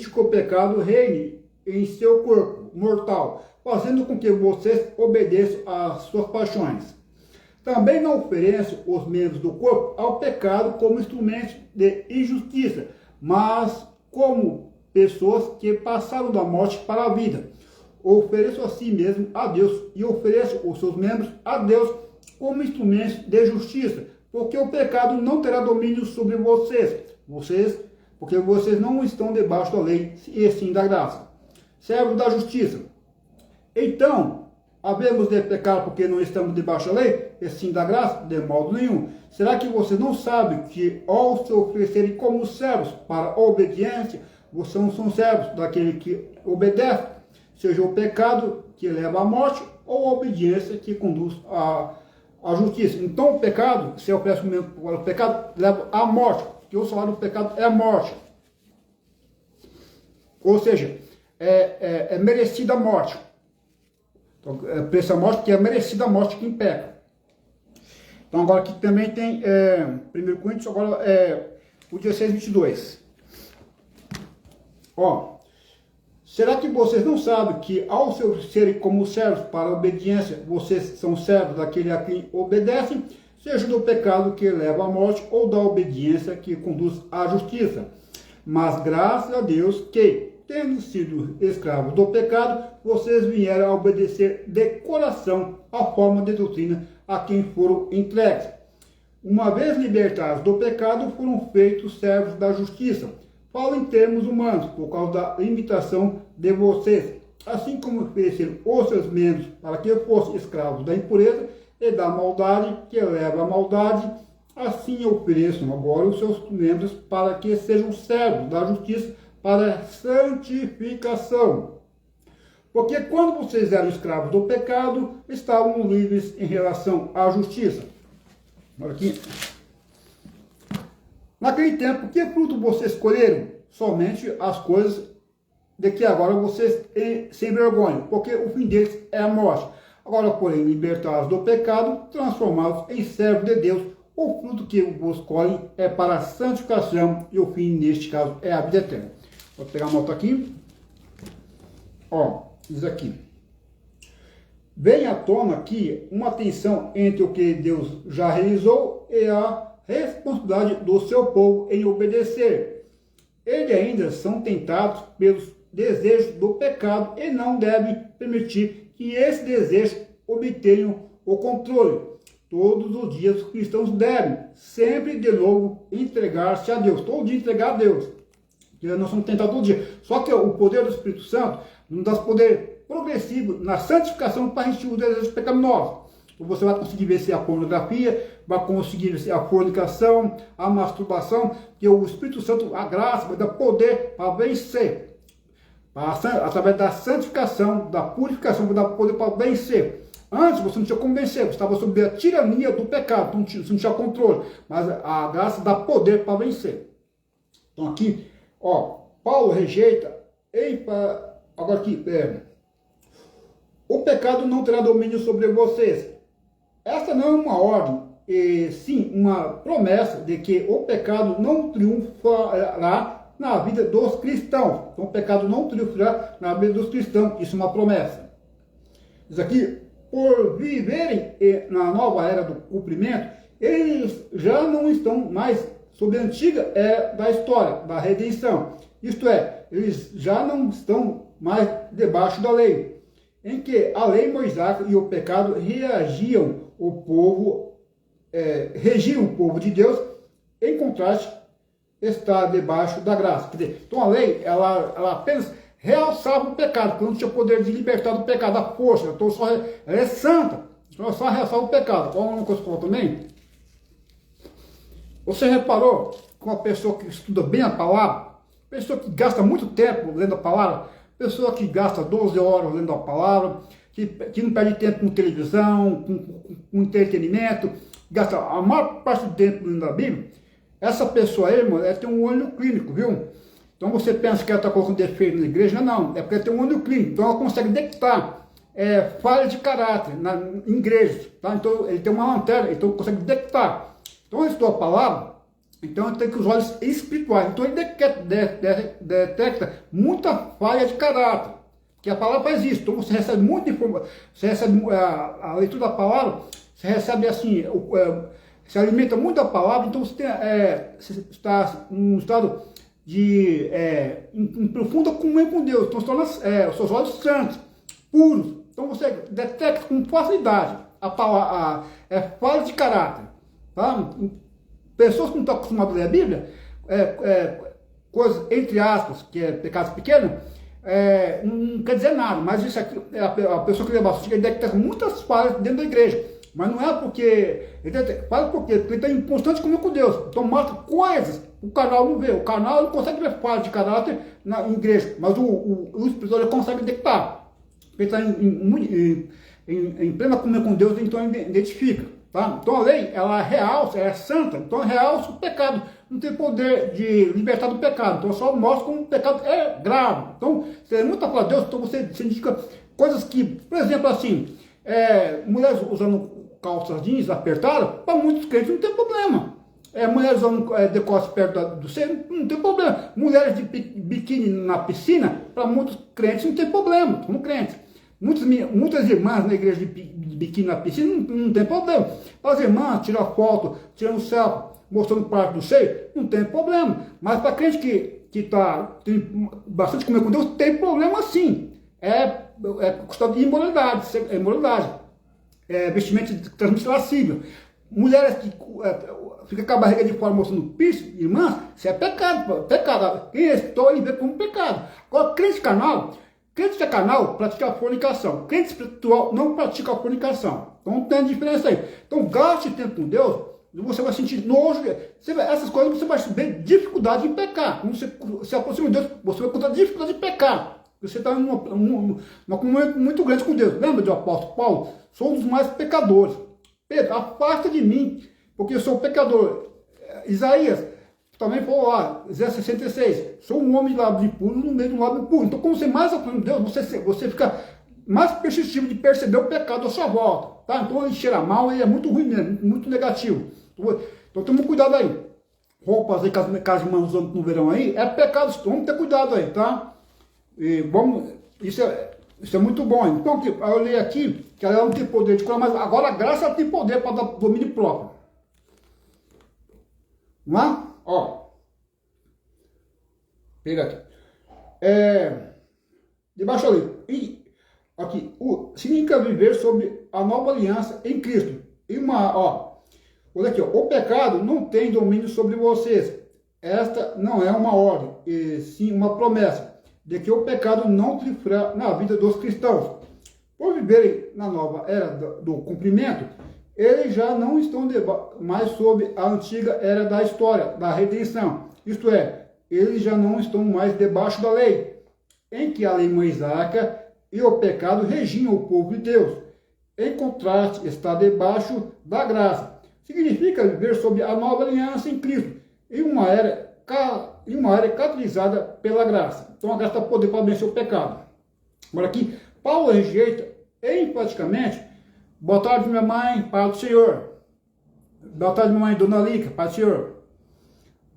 que o pecado reine em seu corpo mortal, fazendo com que vocês obedeçam às suas paixões. Também não ofereçam os membros do corpo ao pecado como instrumentos de injustiça, mas como pessoas que passaram da morte para a vida. Ofereçam a si mesmo a Deus e ofereçam os seus membros a Deus como instrumentos de justiça, porque o pecado não terá domínio sobre porque vocês não estão debaixo da lei, e sim da graça. Servos da justiça. Então, havemos de pecar porque não estamos debaixo da lei, e sim da graça? De modo nenhum. Será que você não sabe que ao se oferecerem como servos para a obediência, vocês não são servos daquele que obedece, seja o pecado que leva à morte ou a obediência que conduz à justiça? Então o pecado, se oferece o pecado, leva à morte, porque o salário do pecado é a morte. Ou seja, é merecida a morte. Então, preço a morte, que é merecida a morte quem peca. Então agora aqui também tem 1 Coríntios, agora o 16, 22. Ó. Será que vocês não sabem que ao serem como servos para a obediência, vocês são servos daquele a quem obedecem, seja do pecado que leva à morte ou da obediência que conduz à justiça? Mas graças a Deus que, tendo sido escravos do pecado, vocês vieram a obedecer de coração a forma de doutrina a quem foram entregues. Uma vez libertados do pecado, foram feitos servos da justiça. falo em termos humanos, por causa da limitação de vocês. Assim como ofereceram os seus membros para que fossem escravos da impureza e da maldade, que leva à maldade, assim ofereçam agora os seus membros para que sejam servos da justiça para santificação. Porque quando vocês eram escravos do pecado, estavam livres em relação à justiça. Olha aqui. Naquele tempo, que fruto vocês colheram? Somente as coisas de que agora vocês se envergonham, porque o fim deles é a morte. Agora, porém, libertados do pecado, transformados em servos de Deus, o fruto que vos colhem é para a santificação, e o fim, neste caso, é a vida eterna. Vou pegar uma nota aqui. Ó, diz aqui. Vem à tona aqui uma tensão entre o que Deus já realizou e a responsabilidade do seu povo em obedecer. Eles ainda são tentados pelos desejos do pecado e não devem permitir que esse desejo obtenham o controle. Todos os dias os cristãos devem sempre de novo entregar-se a Deus, todo dia entregar a Deus. Que nós somos tentados todo dia. Só que o poder do Espírito Santo nos dá poder progressivo na santificação para a gente os desejos pecaminosos. Você vai conseguir vencer a pornografia, vai conseguir vencer a fornicação, a masturbação, que o Espírito Santo, a graça, vai dar poder para vencer. Através da santificação, da purificação, vai dar poder para vencer. Antes você não tinha como vencer, você estava sob a tirania do pecado, então você não tinha controle. Mas a graça dá poder para vencer. Então aqui, ó, Paulo rejeita, agora aqui, o pecado não terá domínio sobre vocês. Essa não é uma ordem, e sim uma promessa de que o pecado não triunfará na vida dos cristãos. Então o pecado não triunfará na vida dos cristãos, isso é uma promessa. Diz aqui, por viverem na nova era do cumprimento, eles já não estão mais sob a antiga era da história, da redenção. Isto é, eles já não estão mais debaixo da lei, em que a lei mosaica e o pecado regiam o povo de Deus, em contraste, está debaixo da graça. Quer dizer, então a lei, ela apenas realçava o pecado, porque não tinha poder de libertar do pecado, da força, então ela é santa, então só realçava o pecado. Qual uma coisa que eu falo também? Você reparou que uma pessoa que estuda bem a palavra, pessoa que gasta muito tempo lendo a palavra, pessoa que gasta 12 horas lendo a palavra, que não perde tempo com televisão, com entretenimento, gasta a maior parte do tempo lendo a Bíblia, essa pessoa aí, irmão, ela tem um olho clínico, viu? Então você pensa que ela está colocando defeito na igreja? Não, é porque ela tem um olho clínico, então ela consegue detectar falha de caráter em igrejas, tá? Então ele tem uma lanterna, então ele consegue detectar. Então ele estuda a palavra, então ele tem que os olhos espirituais, então ele detecta muita falha de caráter, que a palavra faz isso. Então você recebe muita informação, você recebe a leitura da palavra, você recebe assim, se alimenta muito da palavra, então você está num estado de em profunda comunhão com Deus, então você torna os seus olhos santos, puros, então você detecta com facilidade a falha de caráter. Tá? Pessoas que não estão acostumadas a ler a Bíblia, coisas, entre aspas, que é pecados pequenos, não quer dizer nada, mas isso aqui, a pessoa que lê bastante, ele detecta muitas falhas dentro da igreja, mas não é porque, porque ele está em constante comunhão com Deus, então mostra coisas, o canal não vê, o canal ele consegue ver falhas de caráter na igreja, mas o espiritual ele consegue detectar, ele está em plena comunhão com Deus, então ele identifica. Tá? Então a lei, ela realça, ela é santa, então realça o pecado, não tem poder de libertar do pecado, então só mostra como o pecado é grave. Então, se é muito a falar de Deus, então você indica coisas que, por exemplo, assim, mulheres usando calças jeans apertadas, para muitos crentes não tem problema. Mulheres usando decote perto do seio, não tem problema. Mulheres de biquíni na piscina, para muitos crentes não tem problema, como crentes. Muitas irmãs na igreja de biquíni na piscina não tem problema. As irmãs tiram foto, tirando selfie, mostrando parte do seio, não tem problema. Mas para crente que tem bastante comer com Deus, tem problema sim. Questão de imoralidade, vestimento de transmissão lascívia. Mulheres que ficam com a barriga de fora mostrando piercing, irmãs, isso é pecado, pecado. Quem estou aí vê como pecado. Agora, crente carnal pratica a fornicação. Crente espiritual não pratica a fornicação. Então tem diferença aí. Então gaste tempo com Deus, você vai sentir nojo. Essas coisas você vai ter dificuldade em pecar. Quando você se aproxima de Deus, você vai encontrar dificuldade de pecar. Você está numa comunhão muito grande com Deus. Lembra do apóstolo Paulo? Sou um dos mais pecadores. Pedro, afasta de mim, porque eu sou pecador. Isaías também falou lá, Isaías 66, sou um homem de lábio puro no meio do lábio puro. Então, quando você mais aproxima de Deus, você fica mais persistente de perceber o pecado à sua volta. Tá? Então, ele cheira mal, ele é muito ruim mesmo, muito negativo. Então, toma cuidado aí. Roupas aí que as irmãs usam no verão aí, é pecado, vamos ter cuidado aí, tá? E isso é muito bom. Então, eu leio aqui que ela não tem poder de curar, mas agora a graça ela tem poder para dar domínio próprio. Vamos lá? Ó. Pega aqui. Debaixo ali. E aqui. Significa viver sob a nova aliança em Cristo. E olha aqui, ó. O pecado não tem domínio sobre vocês. Esta não é uma ordem, e sim uma promessa de que o pecado não triunfará na vida dos cristãos. Por viverem na nova era do cumprimento, eles já não estão mais sob a antiga era da história, da redenção. Isto é, eles já não estão mais debaixo da lei, em que a lei mosaica e o pecado regiam o povo de Deus. Em contraste, está debaixo da graça. Significa viver sob a nova aliança em Cristo, em uma era caracterizada pela graça. Então a graça dá poder para vencer o pecado. Agora aqui, Paulo rejeita enfaticamente, boa tarde minha mãe, Pai do Senhor. Boa tarde minha mãe, Dona Lica, Pai do Senhor.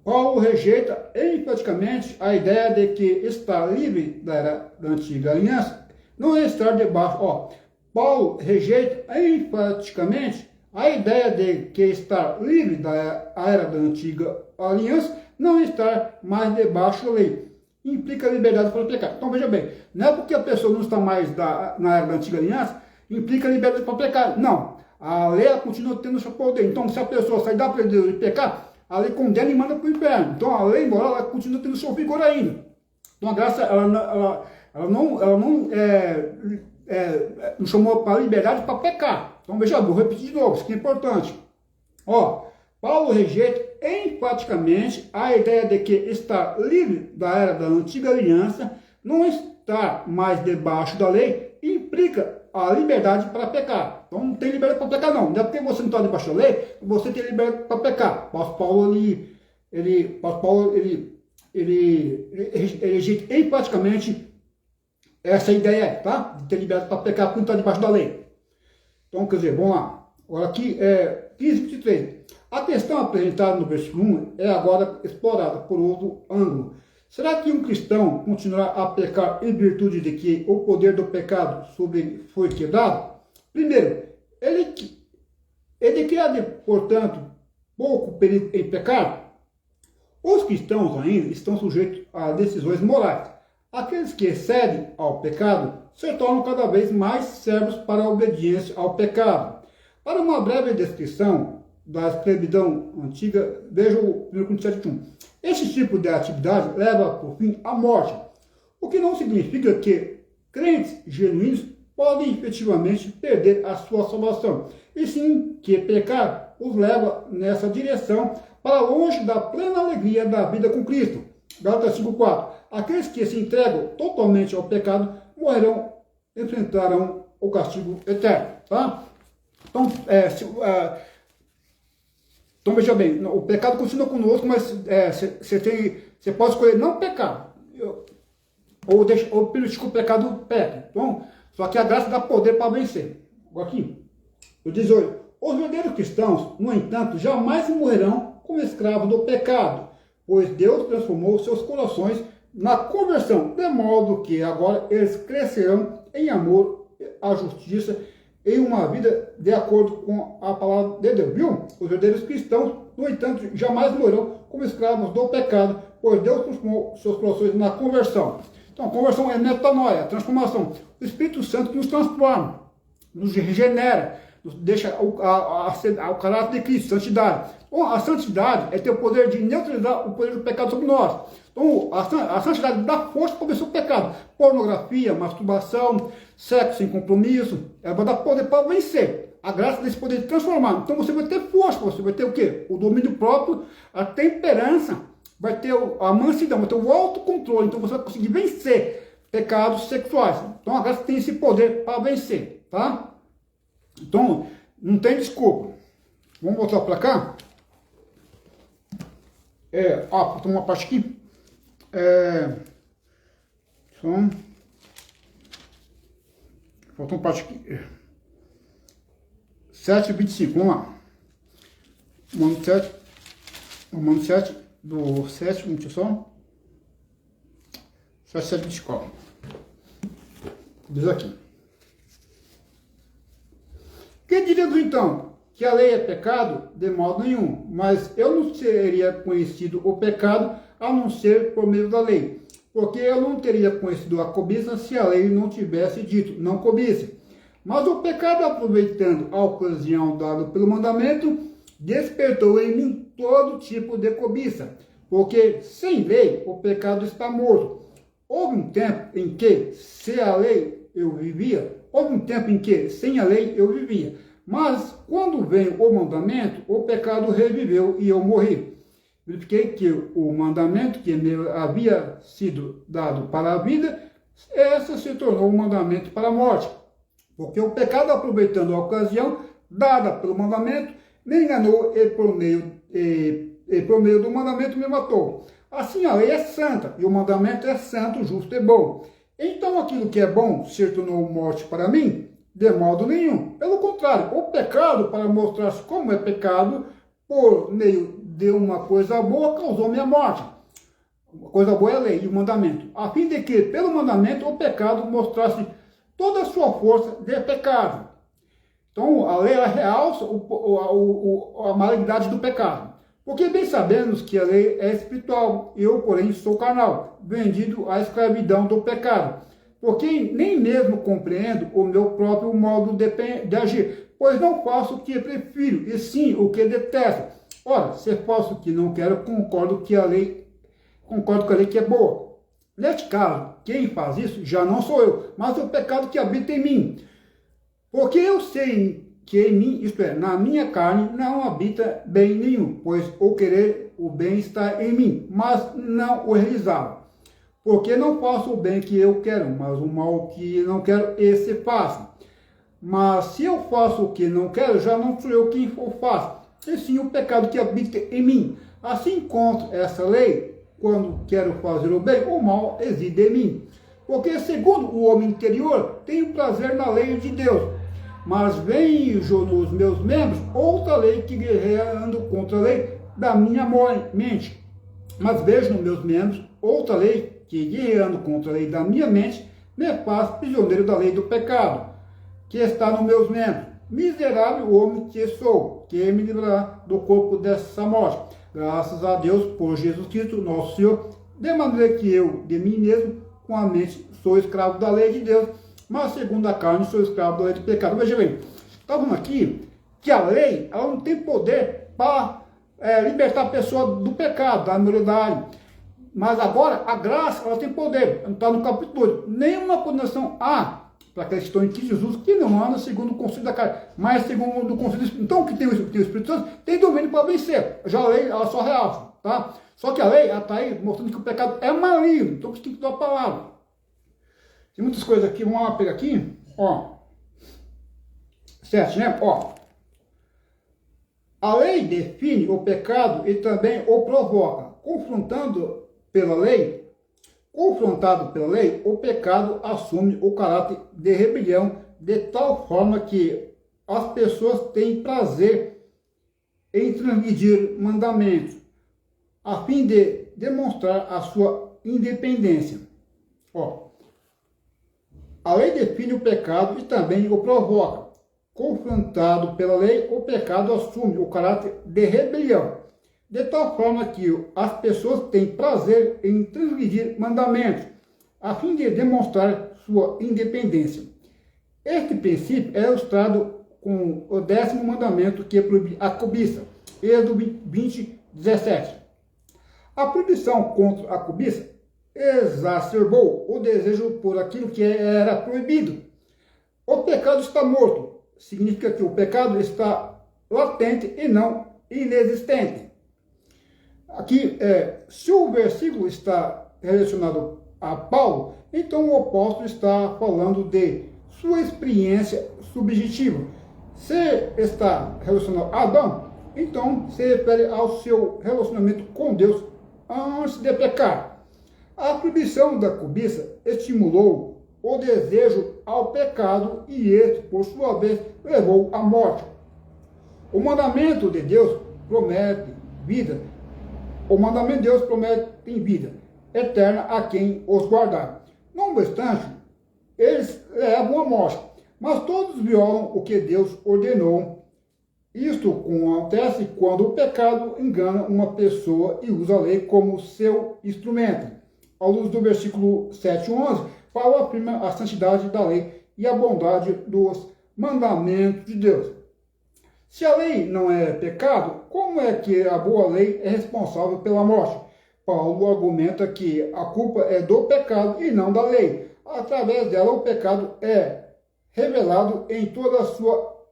Paulo rejeita enfaticamente a ideia de que estar livre da antiga aliança não é estar debaixo. Paulo rejeita enfaticamente a ideia de que estar livre da era da antiga aliança não é estar mais debaixo da lei. Implica liberdade para pecar. Então veja bem, não é porque a pessoa não está mais na era da antiga aliança, implica liberdade para pecar. Não, a lei ela continua tendo seu poder. Então se a pessoa sair da presença de pecar, a lei condena e manda para o inferno. Então a lei moral ela continua tendo seu vigor ainda. Então a graça ela não chamou para liberdade para pecar. Então veja, vou repetir de novo, isso que é importante. Paulo rejeita enfaticamente a ideia de que estar livre da era da antiga aliança, não estar mais debaixo da lei, implica a liberdade para pecar. Então não tem liberdade para pecar não. Não é porque você não está debaixo da lei, você tem liberdade para pecar. Paulo rejeita enfaticamente essa ideia, tá? De ter liberdade para pecar porque não está debaixo da lei. Então, quer dizer, vamos lá. Agora aqui é 15:23. A questão apresentada no versículo 1 é agora explorada por outro ângulo. Será que um cristão continuará a pecar em virtude de que o poder do pecado sobre ele foi quebrado? Primeiro, ele quer, portanto, pouco perigo em pecar? Os cristãos ainda estão sujeitos a decisões morais. Aqueles que cedem ao pecado se tornam cada vez mais servos para a obediência ao pecado. Para uma breve descrição da escravidão antiga, veja o 1 Coríntios 7:1. Esse tipo de atividade leva, por fim, à morte, o que não significa que crentes genuínos podem efetivamente perder a sua salvação, e sim que pecar os leva nessa direção para longe da plena alegria da vida com Cristo. Gálatas 5:4. Aqueles que se entregam totalmente ao pecado morrerão, enfrentarão o castigo eterno. Tá? Então veja bem, o pecado continua conosco, mas você pode escolher não pecar, ou permitir que o pecado peque. Então, só que a graça dá poder para vencer. Aqui, o 18. Os verdadeiros cristãos, no entanto, jamais morrerão como escravos do pecado, pois Deus transformou seus corações na conversão, de modo que agora eles crescerão em amor, a justiça, em uma vida de acordo com a palavra de Deus, viu? Os verdadeiros cristãos, no entanto, jamais morrerão como escravos do pecado, pois Deus transformou seus corações na conversão. Então, a conversão é metanoia, a transformação. O Espírito Santo que nos transforma, nos regenera, deixa o caráter de Cristo, santidade. Então, a santidade é ter o poder de neutralizar o poder do pecado sobre nós. Então, a santidade dá força para vencer o pecado. Pornografia, masturbação, sexo sem compromisso, ela vai dar poder para vencer. A graça desse poder de transformar. Então, você vai ter força, você vai ter o quê? O domínio próprio, a temperança, vai ter a mansidão, vai ter o autocontrole. Então, você vai conseguir vencer pecados sexuais. Então, a graça tem esse poder para vencer, tá? Então, não tem desculpa. Vamos voltar para cá. Faltou uma parte aqui. Faltou uma parte aqui. 7:25, vamos lá. Mano 7 do 7, deixa eu só. 7:24. Diz aqui. Que diríamos então? Que a lei é pecado? De modo nenhum. Mas eu não seria conhecido o pecado a não ser por meio da lei. Porque eu não teria conhecido a cobiça se a lei não tivesse dito, não cobice. Mas o pecado, aproveitando a ocasião dada pelo mandamento, despertou em mim todo tipo de cobiça. Porque sem lei o pecado está morto. Houve um tempo em que, sem a lei, eu vivia. Houve um tempo em que, sem a lei, eu vivia. Mas, quando veio o mandamento, o pecado reviveu e eu morri. Verifiquei que o mandamento que me havia sido dado para a vida, essa se tornou um mandamento para a morte. Porque o pecado, aproveitando a ocasião dada pelo mandamento, me enganou e por meio do mandamento me matou. Assim a lei é santa e o mandamento é santo, justo e bom. Então aquilo que é bom se tornou morte para mim? De modo nenhum. Pelo contrário, o pecado, para mostrar-se como é pecado, por meio de uma coisa boa, causou minha morte. A coisa boa é a lei e o mandamento. A fim de que, pelo mandamento, o pecado mostrasse toda a sua força de pecado. Então, a lei ela realça a malignidade do pecado. Porque bem sabemos que a lei é espiritual, eu, porém, sou carnal, vendido à escravidão do pecado. Porque nem mesmo compreendo o meu próprio modo de agir, pois não faço o que prefiro, e sim o que detesto. Ora, se faço o que não quero, concordo com a lei que é boa. Neste caso, quem faz isso já não sou eu, mas o pecado que habita em mim. Porque eu sei que em mim, isto é, na minha carne, não habita bem nenhum, pois o querer o bem está em mim, mas não o realizá-lo. Porque não faço o bem que eu quero, mas o mal que não quero, esse faço. Mas se eu faço o que não quero, já não sou eu quem o faço, e sim o pecado que habita em mim. Assim, contra essa lei, quando quero fazer o bem, o mal reside em mim. Porque, segundo o homem interior, tenho prazer na lei de Deus. Mas vejo nos meus membros outra lei que guerreando contra a lei da minha mente. Mas vejo nos meus membros outra lei que, guerreando contra a lei da minha mente, me faz prisioneiro da lei do pecado, que está nos meus membros. Miserável homem que sou, que me livrará do corpo dessa morte. Graças a Deus por Jesus Cristo, nosso Senhor, de maneira que eu, de mim mesmo, com a mente, sou escravo da lei de Deus, mas segundo a carne, sou escravo da lei do pecado. Veja bem, está vendo aqui que a lei ela não tem poder para libertar a pessoa do pecado, da imoralidade. Mas agora, a graça, ela tem poder. Está no capítulo 8. Nenhuma condenação há para aqueles que estão em Cristo Jesus, que não anda segundo o conselho da carne, mas segundo o conselho do Espírito. Então, o que tem o Espírito Santo tem domínio para vencer. Já a lei, ela só realça, tá? Só que a lei, ela está aí mostrando que o pecado é maligno. Então, você tem que dar a palavra. Tem muitas coisas aqui, vamos lá pegar aqui, ó. 7, né? Ó. A lei define o pecado e também o provoca. Confrontado pela lei, o pecado assume o caráter de rebelião de tal forma que as pessoas têm prazer em transgredir mandamentos, a fim de demonstrar a sua independência. Ó, a lei define o pecado e também o provoca. Confrontado pela lei, o pecado assume o caráter de rebelião, de tal forma que as pessoas têm prazer em transgredir mandamentos, a fim de demonstrar sua independência. Este princípio é ilustrado com o 10º mandamento, que proíbe a cobiça. Êxodo 20, 17. A proibição contra a cobiça exacerbou o desejo por aquilo que era proibido. O pecado está morto. Significa que o pecado está latente e não inexistente. Aqui, se o versículo está relacionado a Paulo, então o apóstolo está falando de sua experiência subjetiva. Se está relacionado a Adão, então se refere ao seu relacionamento com Deus antes de pecar. A proibição da cobiça estimulou o desejo ao pecado e este, por sua vez, levou à morte. O mandamento de Deus promete vida. O mandamento de Deus promete vida eterna a quem os guardar. Não obstante, eles levam à morte, mas todos violam o que Deus ordenou. Isto acontece quando o pecado engana uma pessoa e usa a lei como seu instrumento. À luz do versículo 7 e 11, Paulo afirma a santidade da lei e a bondade dos mandamentos de Deus. Se a lei não é pecado, como é que a boa lei é responsável pela morte? Paulo argumenta que a culpa é do pecado e não da lei. Através dela, o pecado é revelado em toda a sua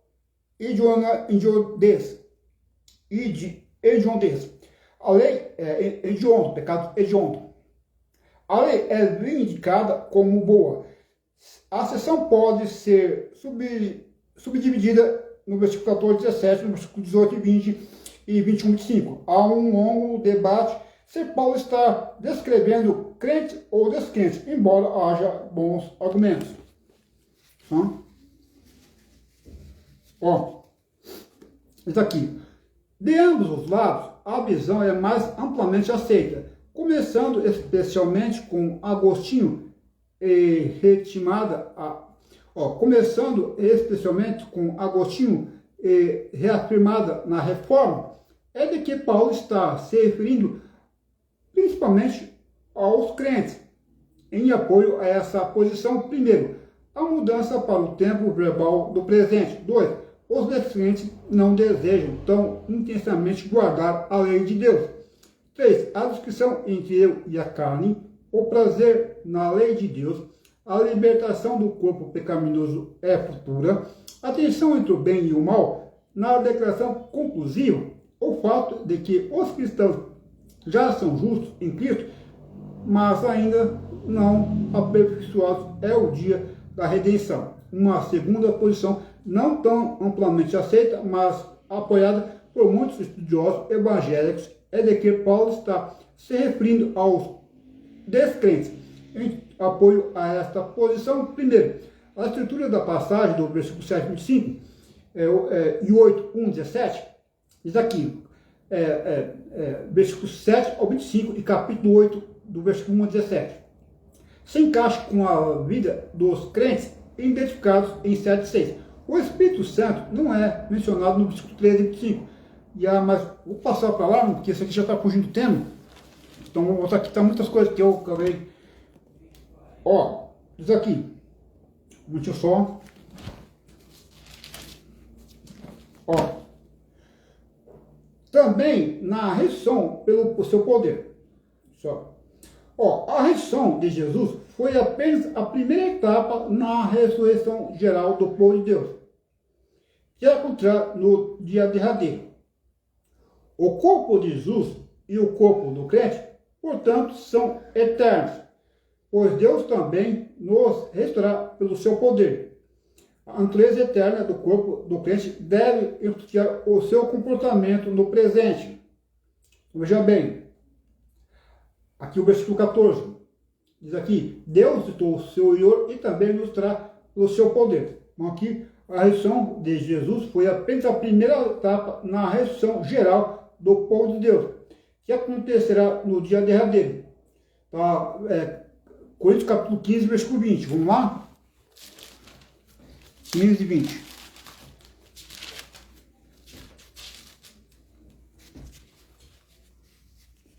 hediondez. A lei é hediondo, pecado hediondo. A lei é vindicada como boa. A seção pode ser subdividida no versículo 14, 17, no versículo 18, 20 e 21, 25. Há um longo debate se Paulo está descrevendo crente ou descrente, embora haja bons argumentos. Isso aqui. De ambos os lados, a visão é mais amplamente aceita, começando especialmente com Agostinho e reafirmada na Reforma, é de que Paulo está se referindo principalmente aos crentes. Em apoio a essa posição, primeiro, a mudança para o tempo verbal do presente. 2. Os descrentes não desejam tão intensamente guardar a lei de Deus. 3. A distinção entre eu e a carne, o prazer na lei de Deus, a libertação do corpo pecaminoso é futura, a tensão entre o bem e o mal, na declaração conclusiva, o fato de que os cristãos já são justos em Cristo, mas ainda não aperfeiçoados, é o dia da redenção. Uma segunda posição, não tão amplamente aceita, mas apoiada por muitos estudiosos evangélicos, é de que Paulo está se referindo aos descrentes. Em apoio a esta posição, primeiro, a escritura da passagem do versículo 7, 25 e 8, 1, 17, diz aqui, versículo 7 ao 25 e capítulo 8, do versículo 1 ao 17. Se encaixa com a vida dos crentes identificados em 7, 6. O Espírito Santo não é mencionado no versículo 13 e 25. Mas vou passar para lá, porque isso aqui já está fugindo do tema. Então vou mostrar aqui, tá muitas coisas que eu acabei. Diz aqui. Um minutinho só. Também na ressurreição pelo seu poder. A ressurreição de Jesus foi apenas a primeira etapa na ressurreição geral do povo de Deus, que acontecerá no dia derradeiro. O corpo de Jesus e o corpo do crente, portanto, são eternos, pois Deus também nos restaurará pelo seu poder. A natureza eterna do corpo do crente deve influenciar o seu comportamento no presente. Veja bem, aqui o versículo 14, diz aqui, Deus citou o seu Senhor e também nos trará pelo seu poder. Então aqui, a ressurreição de Jesus foi apenas a primeira etapa na ressurreição geral do povo de Deus, que acontecerá no dia derradeiro. Coríntios capítulo 15, versículo 20. Vamos lá? 15 e 20.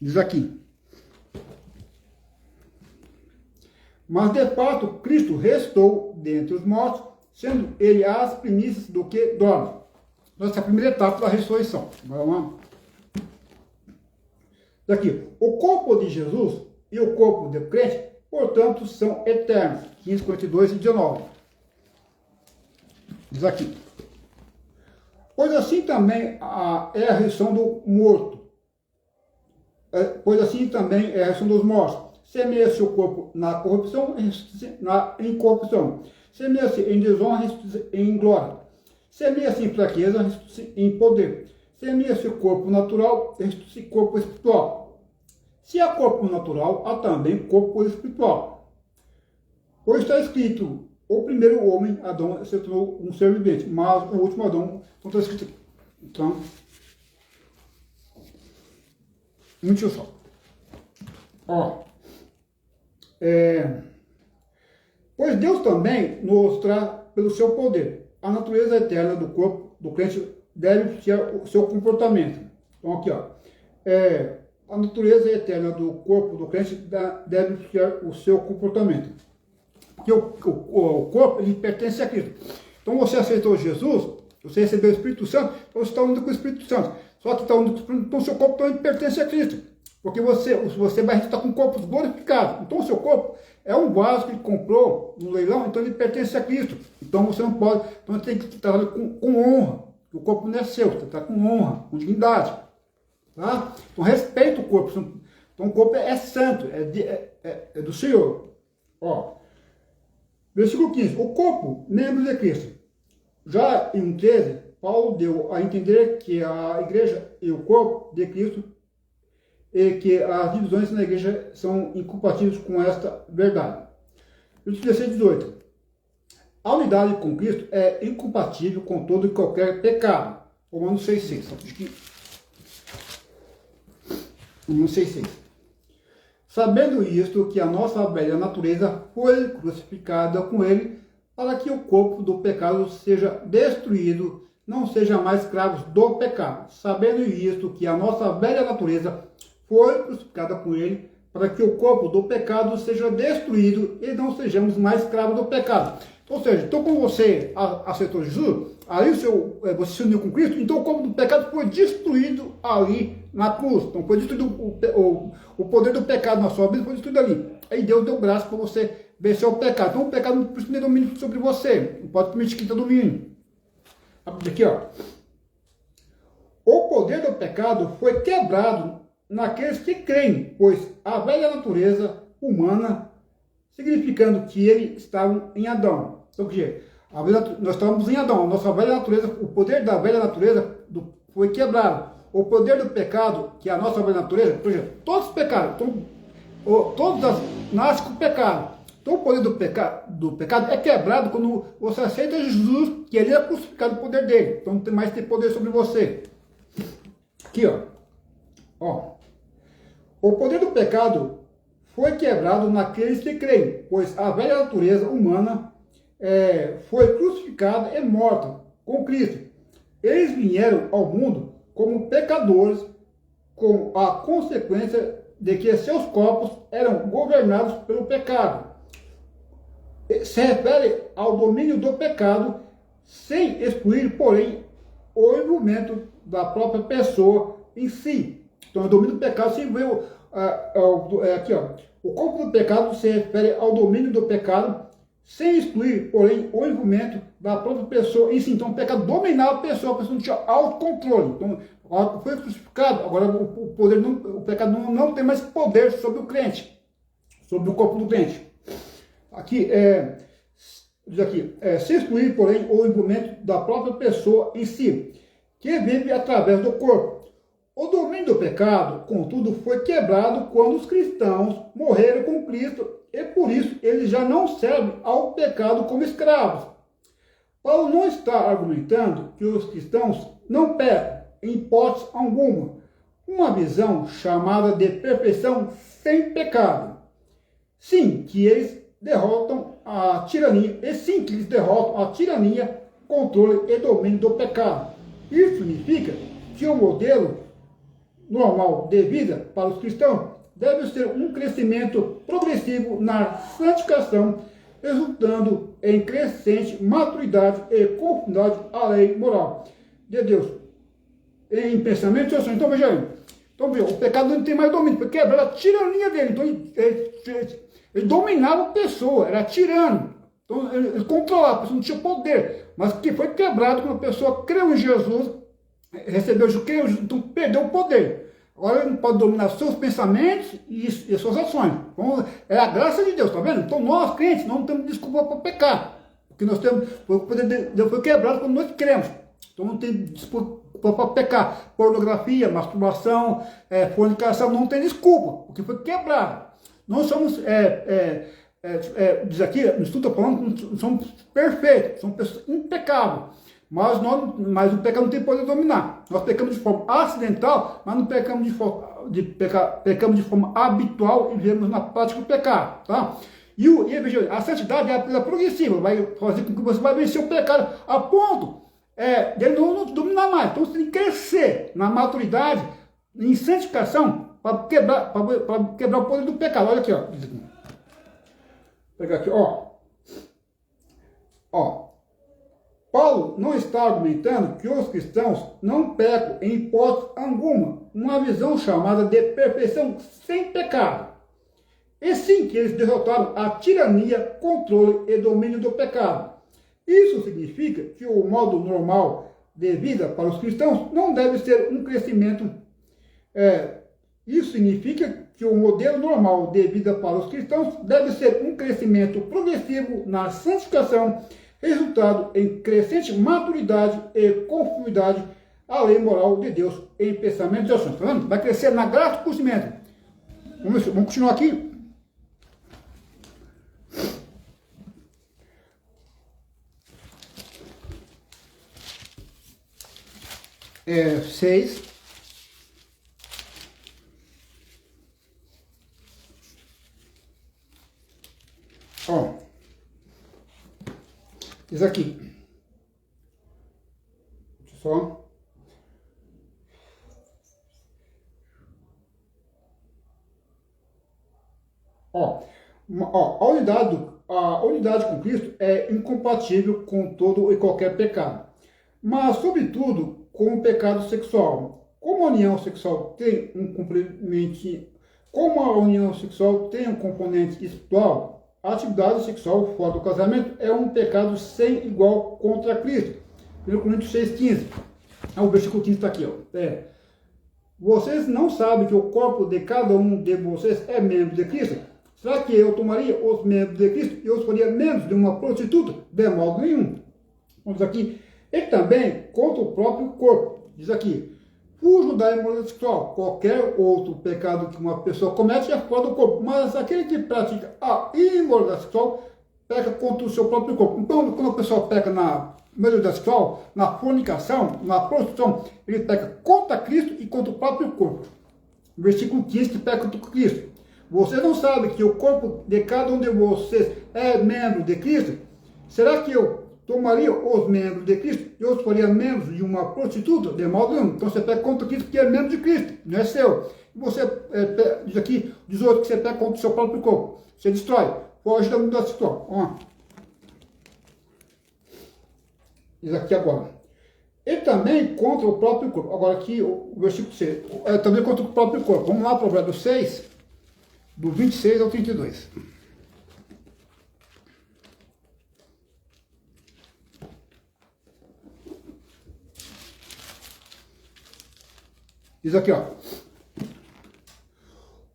Diz aqui. Mas de fato, Cristo restou dentre os mortos, sendo ele as primícias do que dorme. Essa é a primeira etapa da ressurreição. Vamos lá. Daqui, o corpo de Jesus e o corpo do crente, portanto, são eternos. 15, 42 e 19. Diz aqui. Pois assim também é a ressurreição do morto. Pois assim também é a ressurreição dos mortos. Semeia-se o corpo na corrupção, na incorrupção. Semeia-se em desonra, em glória. Semeia-se em fraqueza, em poder. Semeia-se o corpo natural, o corpo espiritual. Se há corpo natural, há também corpo espiritual. Pois está escrito, o primeiro homem, Adão, se tornou um ser vivente, mas o último Adão, não está escrito. Então, muito só. Ó, pois Deus também nos traz pelo seu poder. A natureza eterna do corpo do crente deve ser o seu comportamento. Então aqui, ó, a natureza eterna do corpo do crente deve ser o seu comportamento. Porque o corpo, ele pertence a Cristo. Então você aceitou Jesus, você recebeu o Espírito Santo, então você está unido com o Espírito Santo. Só que está unido com o Espírito Santo, então o seu corpo também pertence a Cristo. Porque você vai estar com corpos glorificados. Então o seu corpo é um vaso que ele comprou no leilão, então ele pertence a Cristo. Então você não pode, então você tem que estar com honra. O corpo não é seu, você está com honra, com dignidade. Tá? Então respeita o corpo. Então o corpo é santo, é do Senhor. Ó, versículo 15. O corpo, membro de Cristo. Já em 13, Paulo deu a entender que a igreja e o corpo de Cristo e que as divisões na igreja são incompatíveis com esta verdade. Versículo 16 e 18. A unidade com Cristo é incompatível com todo e qualquer pecado. Romanos 6,6. Romanos 6,6. Sabendo isto, que a nossa velha natureza foi crucificada com ele, para que o corpo do pecado seja destruído, não seja mais escravos do pecado. Sabendo isto, que a nossa velha natureza foi crucificada com ele, para que o corpo do pecado seja destruído e não sejamos mais escravos do pecado. Ou seja, então quando você aceitou Jesus, aí você se uniu com Cristo, então o corpo do pecado foi destruído ali na cruz. Então foi destruído o poder do pecado na sua vida, foi destruído ali. Aí Deus deu graça para você vencer o pecado. Então o pecado não precisa ter domínio sobre você, não pode permitir que tenha domínio. Aqui, ó. O poder do pecado foi quebrado naqueles que creem, pois a velha natureza humana, significando que eles estavam em Adão. Então, nós estávamos em Adão, a nossa velha natureza, o poder da velha natureza foi quebrado. O poder do pecado, que é a nossa velha natureza, por exemplo, todos pecaram, todos nascem com pecado. Então o poder do pecado é quebrado quando você aceita Jesus, que ele é crucificado o poder dele. Então não tem mais ter poder sobre você. Aqui, ó. O poder do pecado foi quebrado naqueles que creem, pois a velha natureza humana foi crucificada e morta com Cristo. Eles vieram ao mundo como pecadores, com a consequência de que seus corpos eram governados pelo pecado. Se refere ao domínio do pecado, sem excluir, porém, o envolvimento da própria pessoa em si. Então, o domínio do pecado se veio aqui, ó. O corpo do pecado se refere ao domínio do pecado, sem excluir, porém, o envolvimento da própria pessoa em si. Então, o pecado dominava a pessoa não tinha autocontrole. Então, foi crucificado, agora o pecado não tem mais poder sobre o crente, sobre o corpo do crente. Aqui, diz aqui, sem excluir, porém, o envolvimento da própria pessoa em si, que vive através do corpo. O domínio do pecado, contudo, foi quebrado quando os cristãos morreram com Cristo e por isso eles já não servem ao pecado como escravos. Paulo não está argumentando que os cristãos não pecam em hipótese alguma, uma visão chamada de perfeição sem pecado. Sim, que eles derrotam a tirania, controle e domínio do pecado. Isso significa que o modelo normal de vida para os cristãos deve ser um crescimento progressivo na santificação, resultando em crescente maturidade e conformidade à lei moral de Deus, em pensamento e ações. Então veja aí, o pecado não tem mais domínio, porque era a tirania dele, então ele dominava a pessoa, era tirano, então ele controlava, a pessoa não tinha poder, mas que foi quebrado quando a pessoa creu em Jesus, recebeu Jesus, creu, então perdeu o poder. Agora ele não pode dominar seus pensamentos e suas ações. Então, é a graça de Deus, tá vendo? Então nós, crentes, não temos desculpa para pecar. Porque nós temos, o poder de Deus foi quebrado quando nós cremos. Então não tem desculpa para pecar. Pornografia, masturbação, fornicação, não tem desculpa, porque foi quebrado. Nós somos, diz aqui, no estudo está falando que somos perfeitos, somos pessoas impecáveis. Mas o pecado não tem poder de dominar. Nós pecamos de forma acidental, mas não pecamos pecamos de forma habitual e vivemos na prática do pecado. Tá? E veja, a santidade é progressiva, vai fazer com que você vai vencer o pecado a ponto de ele não dominar mais. Então você tem que crescer na maturidade, em santificação, para quebrar o poder do pecado. Olha aqui, ó. Vou pegar aqui, ó. Paulo não está argumentando que os cristãos não pecam em hipótese alguma, uma visão chamada de perfeição sem pecado. E sim que eles derrotaram a tirania, controle e domínio do pecado. Isso significa que o modo normal de vida para os cristãos não deve ser um crescimento. Isso significa que o modelo normal de vida para os cristãos deve ser um crescimento progressivo na santificação, resultado em crescente maturidade e conformidade à lei moral de Deus em pensamentos e ações. Tá vendo? Vai crescer na graça do conhecimento. Vamos continuar aqui. 6. Isso aqui. Só. A unidade com Cristo é incompatível com todo e qualquer pecado, mas, sobretudo, com o pecado sexual. Como a união sexual tem um componente espiritual, a atividade sexual fora do casamento é um pecado sem igual contra Cristo. 1 Coríntios 6,15. O versículo 15 está aqui. Vocês não sabem que o corpo de cada um de vocês é membro de Cristo? Será que eu tomaria os membros de Cristo e os faria membros de uma prostituta? De modo nenhum. Vamos aqui. E também contra o próprio corpo. Diz aqui. Fujo da imoralidade sexual. Qualquer outro pecado que uma pessoa comete é fora do corpo. Mas aquele que pratica a imoralidade sexual peca contra o seu próprio corpo. Então, quando a pessoa peca na imoralidade sexual, na fornicação, na prostituição, ele peca contra Cristo e contra o próprio corpo. Versículo 15, que peca contra Cristo. Você não sabe que o corpo de cada um de vocês é membro de Cristo? Será que eu tomaria os membros de Cristo e os faria membros de uma prostituta? De modo nenhum. Então você pega contra Cristo porque é membro de Cristo, não é seu. E você, diz aqui, 18, que você pega contra o seu próprio corpo. Você destrói, foge da mudança sexual. Diz aqui agora. E também contra o próprio corpo. Agora aqui, o versículo 6. Também contra o próprio corpo. Vamos lá, Provérbios 6, do 26 ao 32. Diz aqui,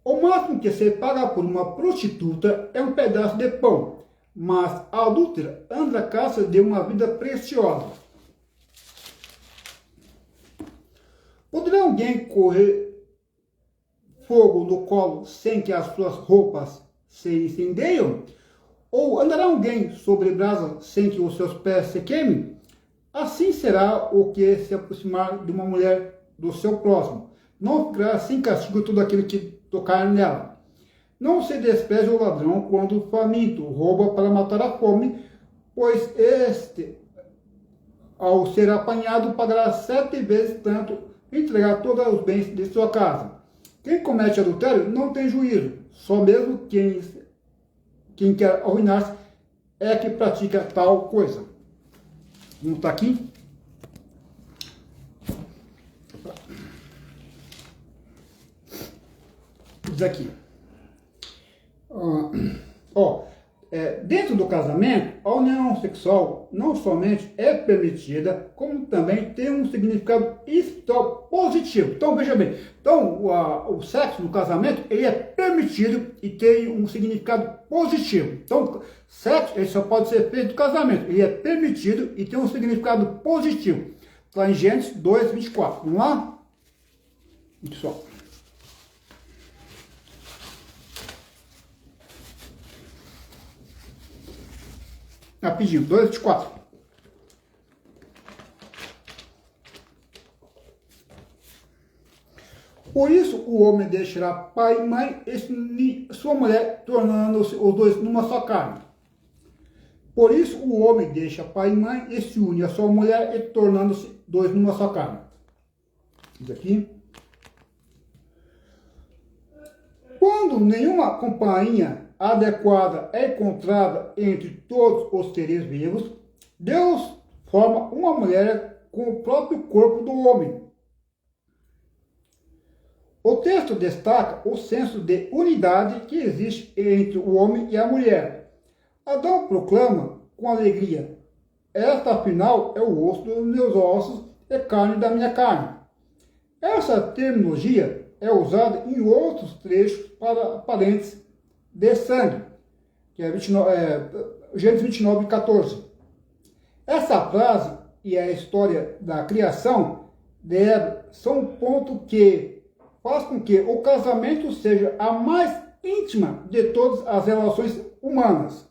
o máximo que se paga por uma prostituta é um pedaço de pão, mas a adúltera anda à caça de uma vida preciosa. Poderá alguém correr fogo no colo sem que as suas roupas se incendeiam? Ou andará alguém sobre brasa sem que os seus pés se queimem? Assim será o que se aproximar de uma mulher do seu próximo. Não ficará sem castigo todo aquele que tocar nela. Não se despreze o ladrão quando faminto rouba para matar a fome, pois este, ao ser apanhado, pagará 7 vezes tanto e entregar todos os bens de sua casa. Quem comete adultério não tem juízo, só mesmo quem quer arruinar-se é que pratica tal coisa. Vamos estar aqui. Diz aqui. Dentro do casamento, a união sexual não somente é permitida, como também tem um significado espiritual positivo. Então, veja bem, então, o sexo no casamento, ele é permitido e tem um significado positivo. Então, sexo, ele só pode ser feito no casamento, ele é permitido e tem um significado positivo. Está em Gênesis 2:24. Vamos lá? Pessoal. Rapidinho, 2:24. Por isso o homem deixará pai e mãe e sua mulher, tornando-se os dois numa só carne. Por isso o homem deixa pai e mãe e se une a sua mulher e tornando-se dois numa só carne. Isso aqui. Quando nenhuma companhia adequada é encontrada entre todos os seres vivos, Deus forma uma mulher com o próprio corpo do homem. O texto destaca o senso de unidade que existe entre o homem e a mulher. Adão proclama com alegria: esta afinal é o osso dos meus ossos e carne da minha carne. Essa terminologia é usada em outros trechos para parentes de sangue, que é Gênesis 29:14. Essa frase e a história da criação de Eva são um ponto que faz com que o casamento seja a mais íntima de todas as relações humanas.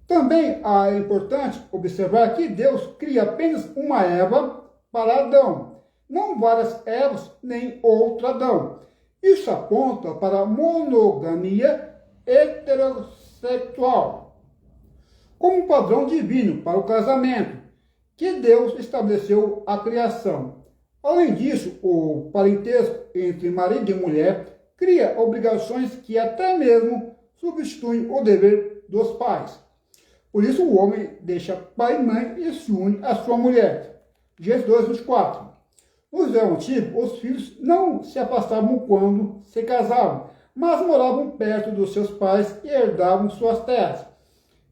Também é importante observar que Deus cria apenas uma Eva para Adão, não várias Evas nem outro Adão. Isso aponta para a monogamia heterossexual, como padrão divino para o casamento, que Deus estabeleceu a criação. Além disso, o parentesco entre marido e mulher cria obrigações que até mesmo substituem o dever dos pais. Por isso o homem deixa pai e mãe e se une à sua mulher. Gênesis 2:24. No Israel antigo, os filhos não se afastavam quando se casavam, mas moravam perto dos seus pais e herdavam suas terras.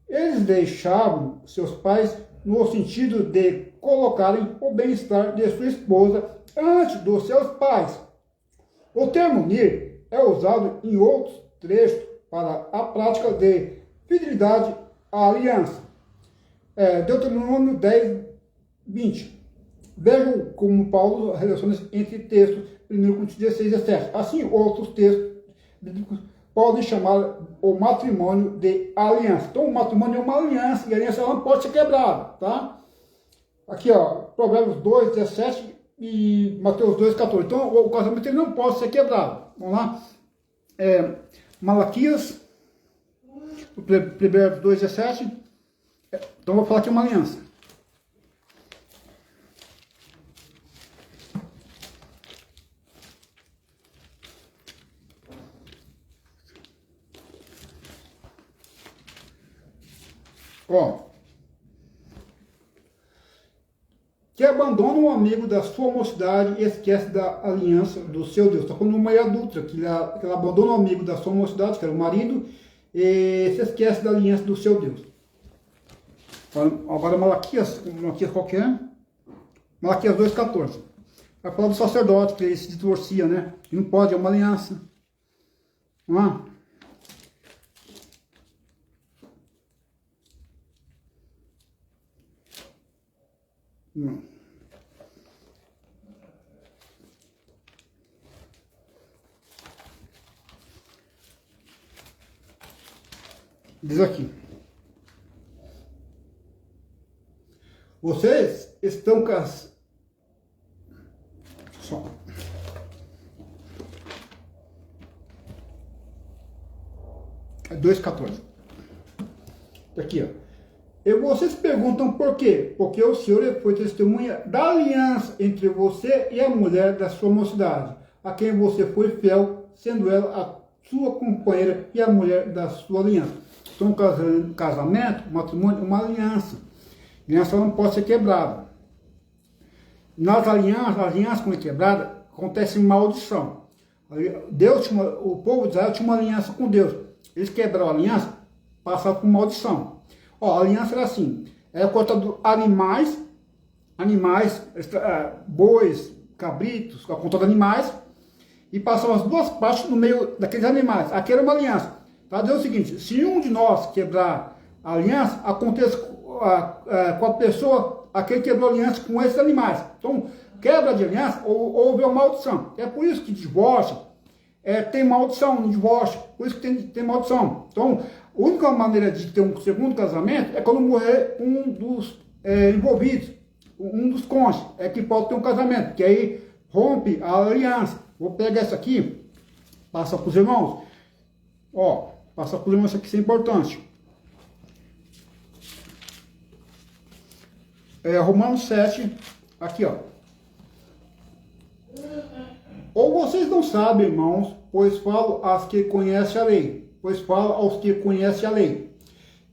Eles deixavam seus pais no sentido de colocarem o bem-estar de sua esposa antes dos seus pais. O termo unir é usado em outros trechos para a prática de fidelidade à aliança. Deuteronômio 10:20. Vejam como Paulo relaciona entre textos, 1 Coríntios 16:17. Assim, outros textos podem chamar o matrimônio de aliança. Então, o matrimônio é uma aliança, e a aliança ela não pode ser quebrada, tá? Aqui, ó, Provérbios 2:17 e Mateus 2:14. Então, o casamento ele não pode ser quebrado. Vamos lá? Malaquias, Provérbios 2:17. Então, vou falar aqui uma aliança. Que abandona o amigo da sua mocidade e esquece da aliança do seu Deus. Está falando de uma mulher adulta, que ela abandona o amigo da sua mocidade, que era o marido, e se esquece da aliança do seu Deus. Agora Malaquias qual que é? Malaquias 2:14. Vai falar do sacerdote, que ele se divorcia, né? E não pode, é uma aliança. Vamos lá? Não. Diz aqui: vocês estão cansados. É 2:14. Aqui, ó. E vocês perguntam por quê? Porque o Senhor foi testemunha da aliança entre você e a mulher da sua mocidade, a quem você foi fiel, sendo ela a sua companheira e a mulher da sua aliança. Então, casamento, matrimônio é uma aliança. A aliança não pode ser quebrada. Nas alianças quando é quebrada, acontece maldição. O povo de Israel tinha uma aliança com Deus. Eles quebraram a aliança, passaram por maldição. Ó, a aliança era assim, era cortado animais, bois, cabritos, a conta de animais, e passavam as duas partes no meio daqueles animais. Aqui era uma aliança. Para dizer o seguinte, se um de nós quebrar a aliança, acontece com a pessoa, aquele quebrou a aliança com esses animais. Então, quebra de aliança, houve uma maldição. É por isso que divórcio, tem maldição no divórcio, por isso que tem maldição. Então, a única maneira de ter um segundo casamento é quando morrer um dos envolvidos, um dos cônjuges, é que pode ter um casamento, que aí rompe a aliança. Vou pegar essa aqui, passa para os irmãos. Ó, passa para os irmãos, isso aqui é importante. Romanos 7, aqui ó. Ou vocês não sabem, irmãos, pois falo aos que conhecem a lei,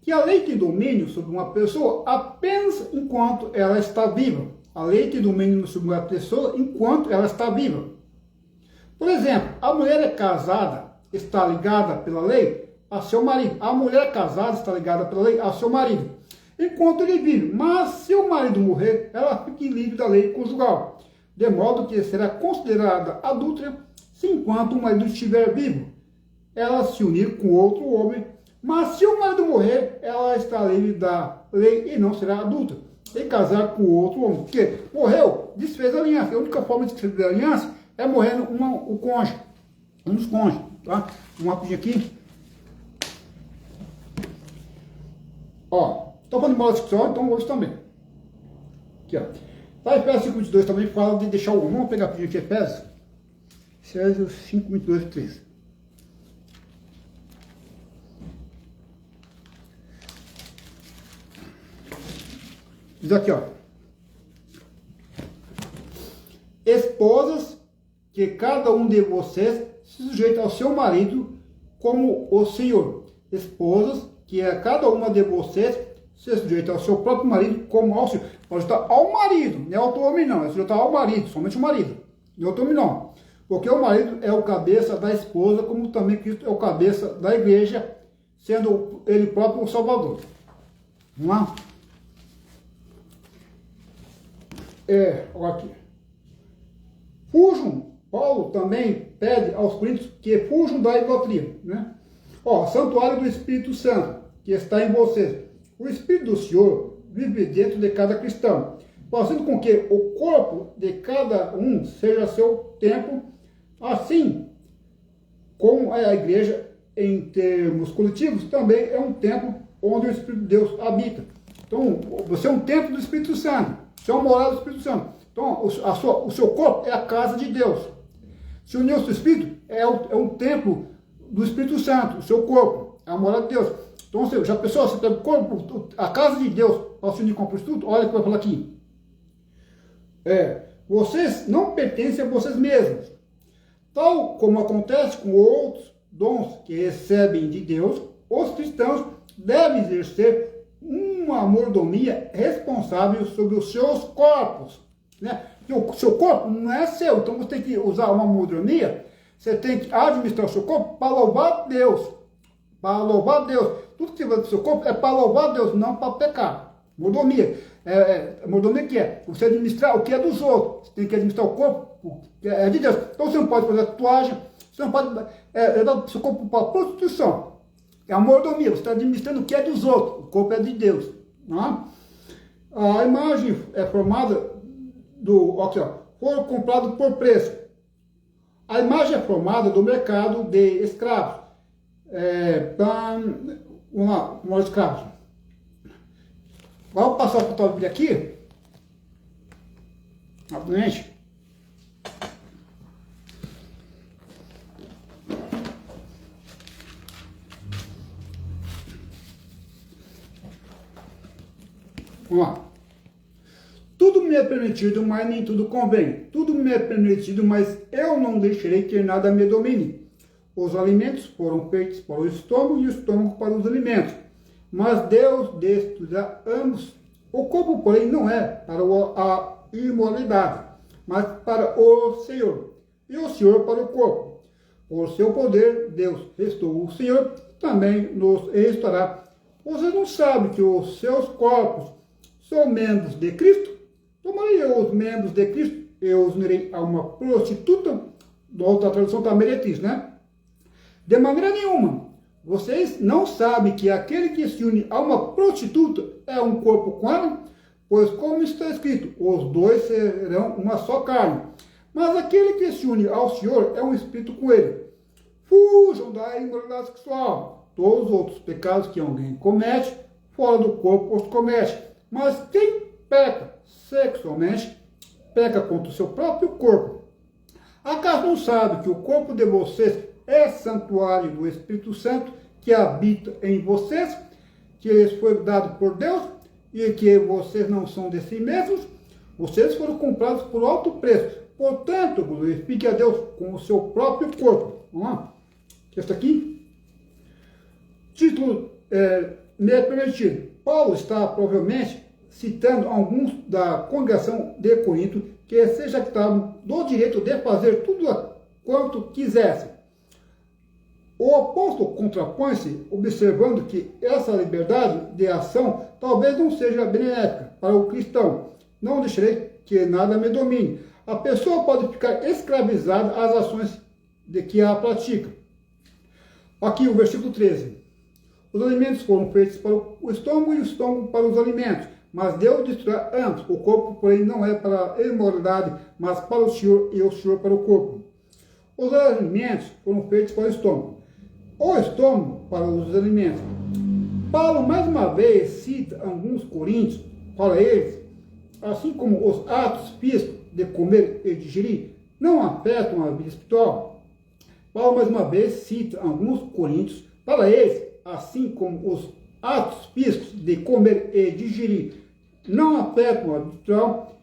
que a lei tem domínio sobre uma pessoa apenas enquanto ela está viva. A lei tem domínio sobre uma pessoa enquanto ela está viva. Por exemplo, a mulher casada está ligada pela lei a seu marido. A mulher casada está ligada pela lei a seu marido, enquanto ele vive. Mas se o marido morrer, ela fica livre da lei conjugal, de modo que será considerada adúltera se enquanto o marido estiver vivo, ela se unir com outro homem. Mas se o marido morrer, ela está livre da lei e não será adúltera e casar com outro homem. Porque morreu, desfez a aliança. A única forma de desfazer a aliança é morrendo o cônjuge, um dos cônjuges. Tá? Vamos rapidinho aqui. Ó, estou falando de moral sexual, então hoje também. Aqui, ó. Tá, Efésios 5:22 também fala de deixar o homem. Vamos pegar aqui Efésios 5:22 e 3. Diz aqui, ó. Esposas, que cada um de vocês se sujeite ao seu marido como o Senhor. Esposas, que cada uma de vocês se sujeita ao seu próprio marido como ao Senhor. Pode estar ao marido, não é ao outro homem não, é sujeitar ao marido, somente o marido, não é outro homem não. Porque o marido é o cabeça da esposa, como também Cristo é o cabeça da igreja, sendo ele próprio o Salvador. Vamos lá? Olha aqui. Fujam, Paulo também pede aos coríntios que fujam da idolatria, né? Ó, santuário do Espírito Santo, que está em vocês. O Espírito do Senhor vive dentro de cada cristão, fazendo com que o corpo de cada um seja seu templo, assim como a igreja, em termos coletivos, também é um templo onde o Espírito de Deus habita. Então, você é um templo do Espírito Santo, você é uma morada do Espírito Santo. Então, o seu corpo é a casa de Deus. Se unir ao seu Espírito, é um templo do Espírito Santo, o seu corpo, é a morada de Deus. Então, já pensou, você tem o corpo, a casa de Deus, para se unir com a prostituta? Olha o que vai falar aqui. Vocês não pertencem a vocês mesmos. Tal como acontece com outros dons que recebem de Deus, os cristãos devem exercer uma mordomia responsável sobre os seus corpos. Né? O seu corpo não é seu, então você tem que usar uma mordomia, você tem que administrar o seu corpo para louvar Deus. Para louvar Deus. Tudo que você faz do seu corpo é para louvar Deus, não para pecar. Mordomia. Mordomia que é? Você administrar o que é dos outros. Você tem que administrar o corpo que é de Deus. Então você não pode fazer tatuagem, você não pode dar o seu corpo para a prostituição. É a mordomia, você está administrando o que é dos outros. O corpo é de Deus. Não? A imagem é formada aqui, ó, foi comprado por preço. A imagem é formada do mercado de escravos. Vamos lá, escravos. Vamos passar para o tópico aqui. Rapidamente. Vamos lá. Tudo me é permitido, mas nem tudo convém. Tudo me é permitido, mas eu não deixarei que nada me domine. Os alimentos foram feitos para o estômago e o estômago para os alimentos. Mas Deus destruirá ambos. O corpo, porém, não é para a imoralidade, mas para o Senhor. E o Senhor para o corpo. Por seu poder, Deus restaurou o Senhor, também nos restaurará. Você não sabe que os seus corpos são membros de Cristo? Tomarei eu os membros de Cristo, eu os unirei a uma prostituta, da outra tradução está meretriz, né? De maneira nenhuma. Vocês não sabem que aquele que se une a uma prostituta é um corpo com ela? Pois como está escrito, os dois serão uma só carne. Mas aquele que se une ao Senhor é um espírito com ele. Fujam da imoralidade sexual. Todos os outros pecados que alguém comete, fora do corpo os comete. Mas quem peca sexualmente, peca contra o seu próprio corpo. Acaso não sabe que o corpo de vocês é santuário do Espírito Santo que habita em vocês, que lhes foi dado por Deus e que vocês não são de si mesmos? Vocês foram comprados por alto preço. Portanto, glorifique a Deus com o seu próprio corpo. Vamos lá? Este aqui. Título me é permitido. Paulo está provavelmente citando alguns da congregação de Corinto que se jactavam do direito de fazer tudo quanto quisessem. O apóstolo contrapõe-se observando que essa liberdade de ação talvez não seja benéfica para o cristão. Não deixarei que nada me domine. A pessoa pode ficar escravizada às ações de que a pratica. Aqui o versículo 13. Os alimentos foram feitos para o estômago e o estômago para os alimentos. Mas Deus destruirá ambos. O corpo, porém, não é para a imoralidade, mas para o Senhor e o Senhor para o corpo. Os alimentos foram feitos para o estômago. O estômago para os alimentos. Paulo, mais uma vez, cita alguns coríntios para eles, assim como os atos físicos de comer e digerir não afetam a vida espiritual. Paulo, mais uma vez, cita alguns coríntios para eles, assim como os atos físicos de comer e digerir não afetam a vida espiritual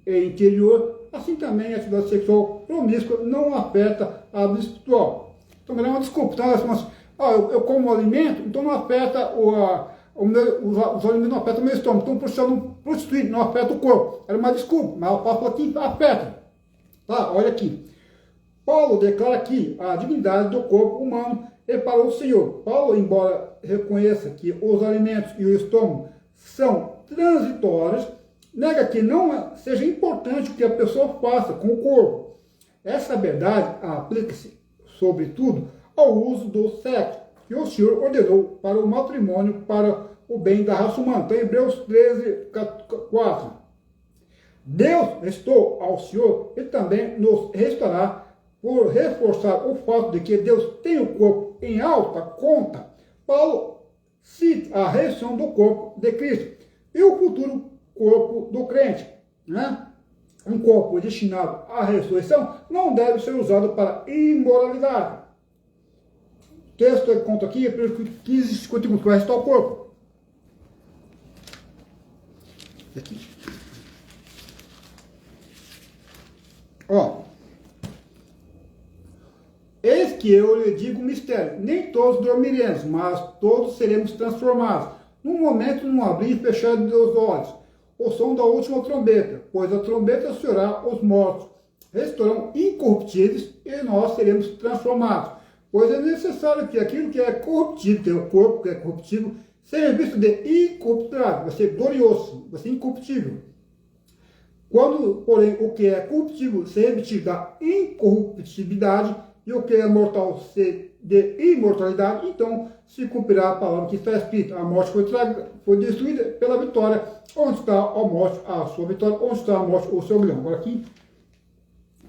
e interior, assim também a atividade sexual promíscua não afeta a vida espiritual. Então, me dá uma desculpa. Então, eu como alimento, então não afeta os alimentos não afetam o meu estômago. Então, por isso eu não prostituir, não afeta o corpo. Era uma desculpa, mas eu falo aqui, afeta. Tá, olha aqui. Paulo declara aqui a dignidade do corpo humano e para o Senhor. Paulo, embora reconheça que os alimentos e o estômago são transitórios, nega que não seja importante o que a pessoa faça com o corpo. Essa verdade aplica-se sobretudo ao uso do sexo, que o Senhor ordenou para o matrimônio, para o bem da raça humana. Então, Hebreus 13, 4. Deus restou ao Senhor e também nos restaurará por reforçar o fato de que Deus tem o corpo em alta conta. Paulo cita a ressurreição do corpo de Cristo e o futuro corpo do crente, né? Um corpo destinado à ressurreição não deve ser usado para imoralidade. O texto que conta aqui é 15:51, que vai restar o corpo. Aqui. Ó. Eis que eu lhe digo um mistério. Nem todos dormiremos, mas todos seremos transformados. Num momento, num abrir e fechar dos olhos. O som da última trombeta, pois a trombeta soará, os mortos restarão incorruptíveis e nós seremos transformados. Pois é necessário que aquilo que é corruptível, que é o corpo que é corruptível, seja visto de incorruptibilidade, vai ser glorioso, vai ser incorruptível. Quando, porém, o que é corruptível se revestir da incorruptibilidade e o que é mortal se de imortalidade, então se cumprirá a palavra que está escrita. A morte foi destruída pela vitória. Onde está a morte, a sua vitória? Onde está a morte, o seu milhão? Agora aqui,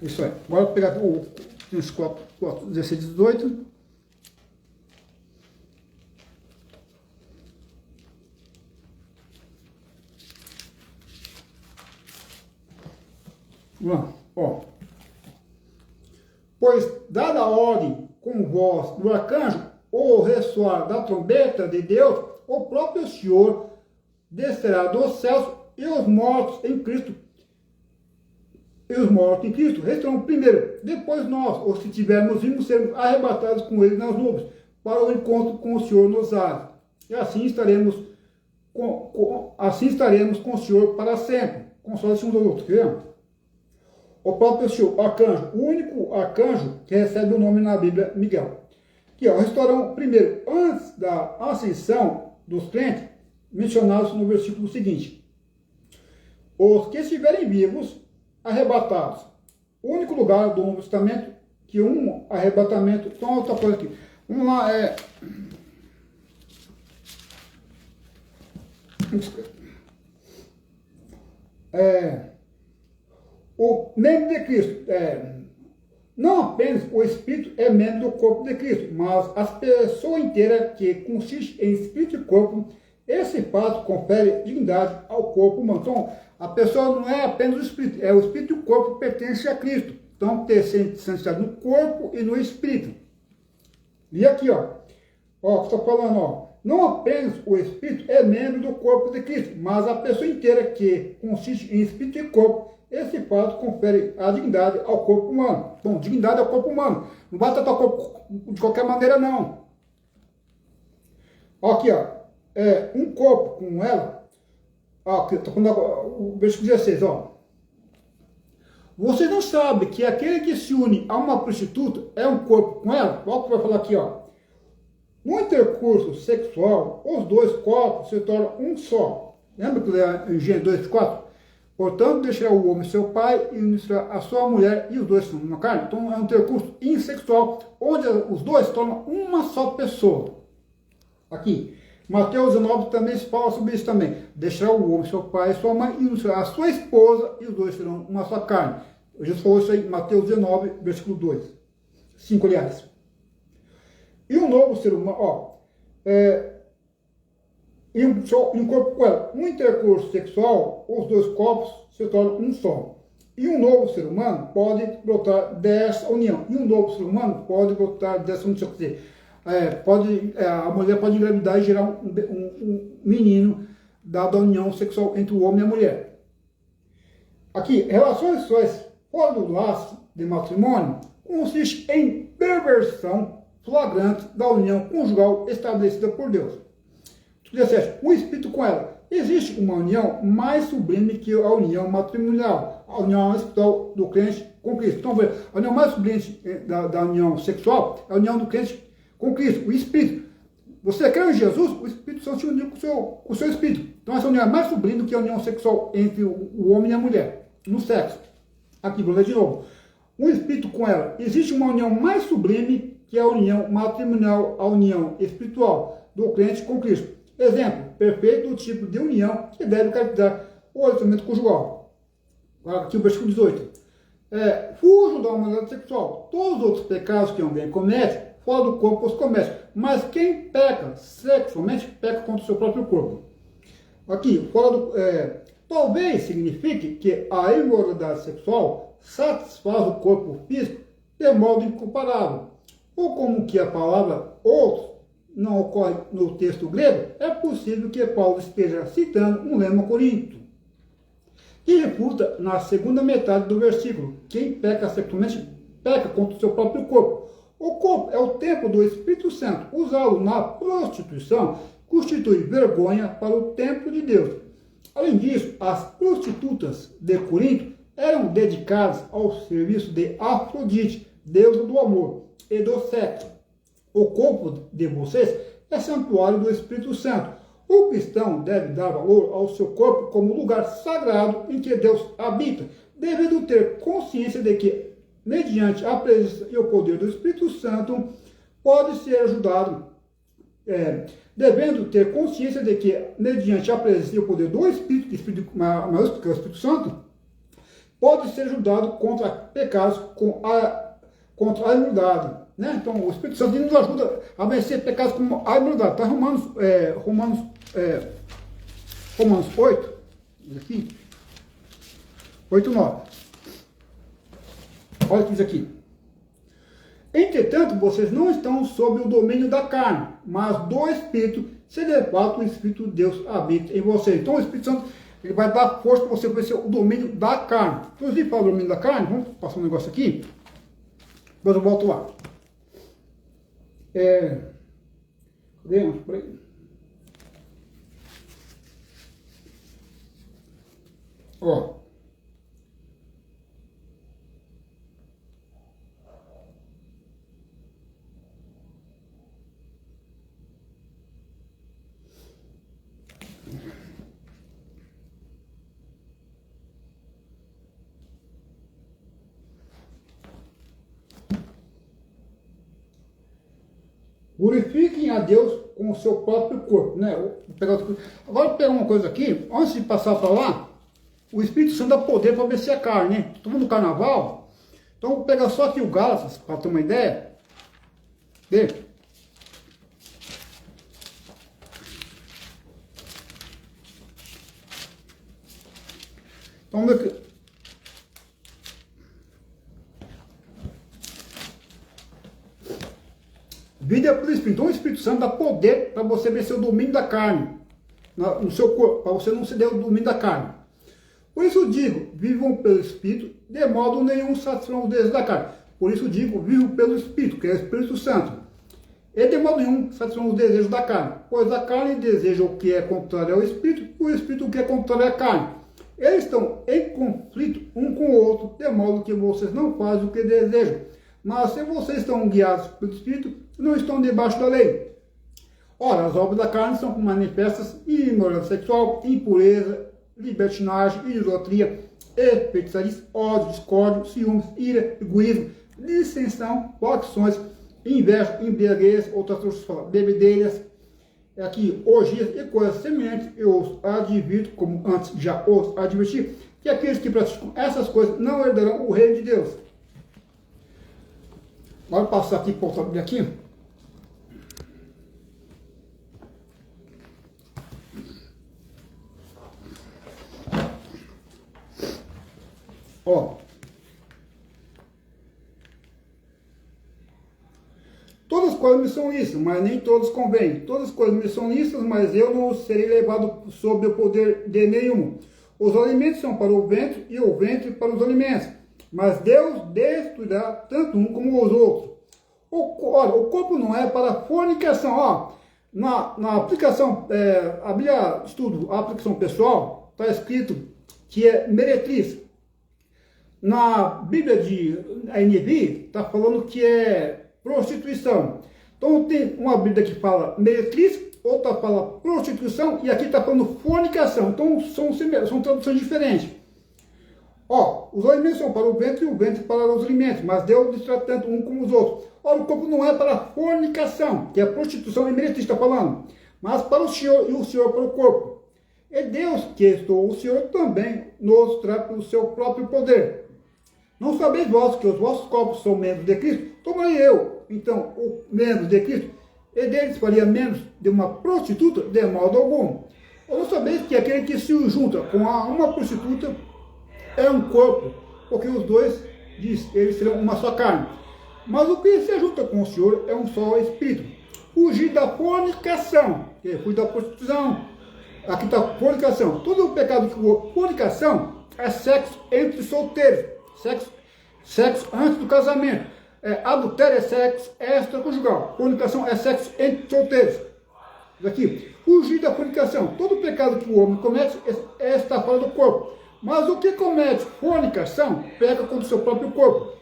isso aí. Agora vou pegar o 16, 18. Vamos lá, ó. Pois, dada a ordem com voz do arcanjo, ou ressoar da trombeta de Deus, o próprio Senhor descerá dos céus e os mortos em Cristo e os mortos em Cristo restarão primeiro. Depois nós, os que tivermos vindo, sermos arrebatados com ele nas nuvens, para o encontro com o Senhor nos ares. E assim estaremos com o Senhor para sempre. Console-se uns aos outros. Queremos? O próprio Senhor, arcanjo, o único arcanjo que recebe o nome na Bíblia, Miguel. Que restaurarão primeiro, antes da ascensão dos crentes, mencionados no versículo seguinte. Os que estiverem vivos, arrebatados. O único lugar do Novo Testamento que um arrebatamento... Então, outra coisa aqui. Vamos lá, o membro de Cristo, não apenas o Espírito é membro do corpo de Cristo, mas a pessoa inteira, que consiste em Espírito e corpo, esse fato confere dignidade ao corpo humano. Então, a pessoa não é apenas o Espírito, é o Espírito e o corpo que pertencem a Cristo. Então, ter santidade no corpo e no Espírito. E aqui, ó, que está falando, ó, não apenas o Espírito é membro do corpo de Cristo, mas a pessoa inteira, que consiste em Espírito e corpo, esse fato confere a dignidade ao corpo humano. Bom, dignidade ao corpo humano. Não vai tratar o corpo de qualquer maneira, não. Aqui, ó, um corpo com ela. Aqui, estou falando agora, o versículo 16, ó. Você não sabe que aquele que se une a uma prostituta é um corpo com ela? Olha o que vai falar aqui, ó. No intercurso sexual, os dois corpos se tornam um só. Lembra que é em Gênesis 2:4? Portanto, deixará o homem seu pai e unirá a sua mulher, e os dois são uma carne. Então, é um intercurso insexual, onde os dois se tornam uma só pessoa. Aqui, Mateus 19 também se fala sobre isso também. Deixará o homem seu pai e sua mãe, e unirá a sua esposa, e os dois serão uma só carne. Jesus falou isso aí em Mateus 19, versículo 2. 5, aliás. E um novo ser humano, e um corpo com ela. No intercurso sexual, os dois corpos se tornam um só. E um novo ser humano pode brotar dessa união. E um novo ser humano pode brotar dessa união. Quer dizer, a mulher pode engravidar e gerar um menino dado a união sexual entre o homem e a mulher. Aqui, relações sexuais fora do laço de matrimônio consiste em perversão flagrante da união conjugal estabelecida por Deus. 17. O Espírito com ela. Existe uma união mais sublime que a união matrimonial, a união espiritual do crente com Cristo. Então, a união mais sublime da união sexual é a união do crente com Cristo, o Espírito. Você crê em Jesus, o Espírito Santo se uniu com o seu Espírito. Então, essa união é mais sublime do que a união sexual entre o homem e a mulher, no sexo. Aqui, vou ler de novo. O Espírito com ela. Existe uma união mais sublime que a união matrimonial, a união espiritual do crente com Cristo. Exemplo, perfeito do tipo de união que deve caracterizar o relacionamento conjugal. Aqui o versículo 18. Fujam da moralidade sexual. Todos os outros pecados que alguém comete, fora do corpo os comete. Mas quem peca sexualmente, peca contra o seu próprio corpo. Aqui, talvez signifique que a imoralidade sexual satisfaz o corpo físico de modo incomparável. Ou como que a palavra outros não ocorre no texto grego, é possível que Paulo esteja citando um lema coríntio, que refuta na segunda metade do versículo: quem peca sexualmente peca contra o seu próprio corpo. O corpo é o templo do Espírito Santo. Usá-lo na prostituição constitui vergonha para o templo de Deus. Além disso, as prostitutas de Corinto eram dedicadas ao serviço de Afrodite, deusa do amor e do sexo. O corpo de vocês é santuário do Espírito Santo. O cristão deve dar valor ao seu corpo como lugar sagrado em que Deus habita, devendo ter consciência de que, mediante a presença e o poder do Espírito Santo, pode ser ajudado, devendo ter consciência de que, mediante a presença e o poder do Espírito, que é o Espírito Santo, pode ser ajudado contra pecados, contra a imundade. Né? Então, o Espírito Santo nos ajuda a vencer pecados como a imundade. Está Romanos 8, aqui, 8, 9. Olha o que diz aqui. Entretanto, vocês não estão sob o domínio da carne, mas do Espírito, se de fato o Espírito de Deus habita em vocês. Então, o Espírito Santo Ele vai dar força para você vencer o domínio da carne. Inclusive, para o domínio da carne, vamos passar um negócio aqui. Depois eu volto lá. Cadê? Por aí. Ó. Glorifiquem a Deus com o seu próprio corpo, né? Agora vou pegar uma coisa aqui, antes de passar para lá, o Espírito Santo dá poder para vencer a carne, né? Estamos no carnaval, então vou pegar só aqui o Gálatas, para ter uma ideia. Vê? Então, vida pelo Espírito. Então o Espírito Santo dá poder para você vencer o domínio da carne no seu corpo, para você não ceder o domínio da carne. Por isso digo, vivam pelo Espírito, de modo nenhum satisfarão os desejos da carne. Por isso digo, vivam pelo Espírito, que é o Espírito Santo. E de modo nenhum satisfarão os desejos da carne, pois a carne deseja o que é contrário ao Espírito, e o Espírito o que é contrário à carne. Eles estão em conflito um com o outro, de modo que vocês não fazem o que desejam. Mas se vocês estão guiados pelo Espírito, não estão debaixo da lei. Ora, as obras da carne são manifestas: imoralidade sexual, impureza, libertinagem, idolatria, feitiçaria, ódio, discórdia, ciúmes, ira, egoísmo, dissensão, facções, inveja, embriaguez, outras coisas falam, bebedeiras, aqui, orgias e coisas semelhantes. Eu os advirto, como antes já os adverti, que aqueles que praticam essas coisas não herdarão o reino de Deus. Agora passar aqui para outra Bíblia aqui. Ó. Todas as coisas me são lícitas, mas nem todas convêm. Todas as coisas me são lícitas, mas eu não serei levado sob o poder de nenhum. Os alimentos são para o ventre e o ventre para os alimentos. Mas Deus destruirá tanto um como os outros. Olha, o corpo não é para fornicação. Ó, na aplicação, a Bíblia Estudo, a aplicação pessoal, está escrito que é meretriz. Na Bíblia de NVI, está falando que é prostituição. Então tem uma Bíblia que fala meretriz, outra fala prostituição, e aqui está falando fornicação. Então são traduções diferentes. Ó, os alimentos são para o ventre e o ventre para os alimentos, mas Deus destruirá tanto um como os outros. Ora, o corpo não é para a fornicação, que é a prostituição e meretriz está falando, mas para o Senhor e o Senhor para o corpo. E Deus, que estou o Senhor, também nos traz pelo seu próprio poder. Não sabeis vós que os vossos corpos são membros de Cristo? Tomai eu, então, o membro de Cristo, e deles faria menos de uma prostituta? De modo algum. Ou não sabeis que aquele que se junta com uma prostituta é um corpo, porque os dois, diz, eles serão uma só carne. Mas o que se junta com o Senhor é um só espírito. Fugir da fornicação, que é fugir da prostituição. Aqui está fornicação. Todo o pecado que fornicação é sexo entre solteiros, sexo antes do casamento. Adultério é sexo extraconjugal. Fornicação é sexo entre solteiros. Aqui, fugir da fornicação. Todo o pecado que o homem comete está fora do corpo. Mas o que comete fornicação peca contra o seu próprio corpo.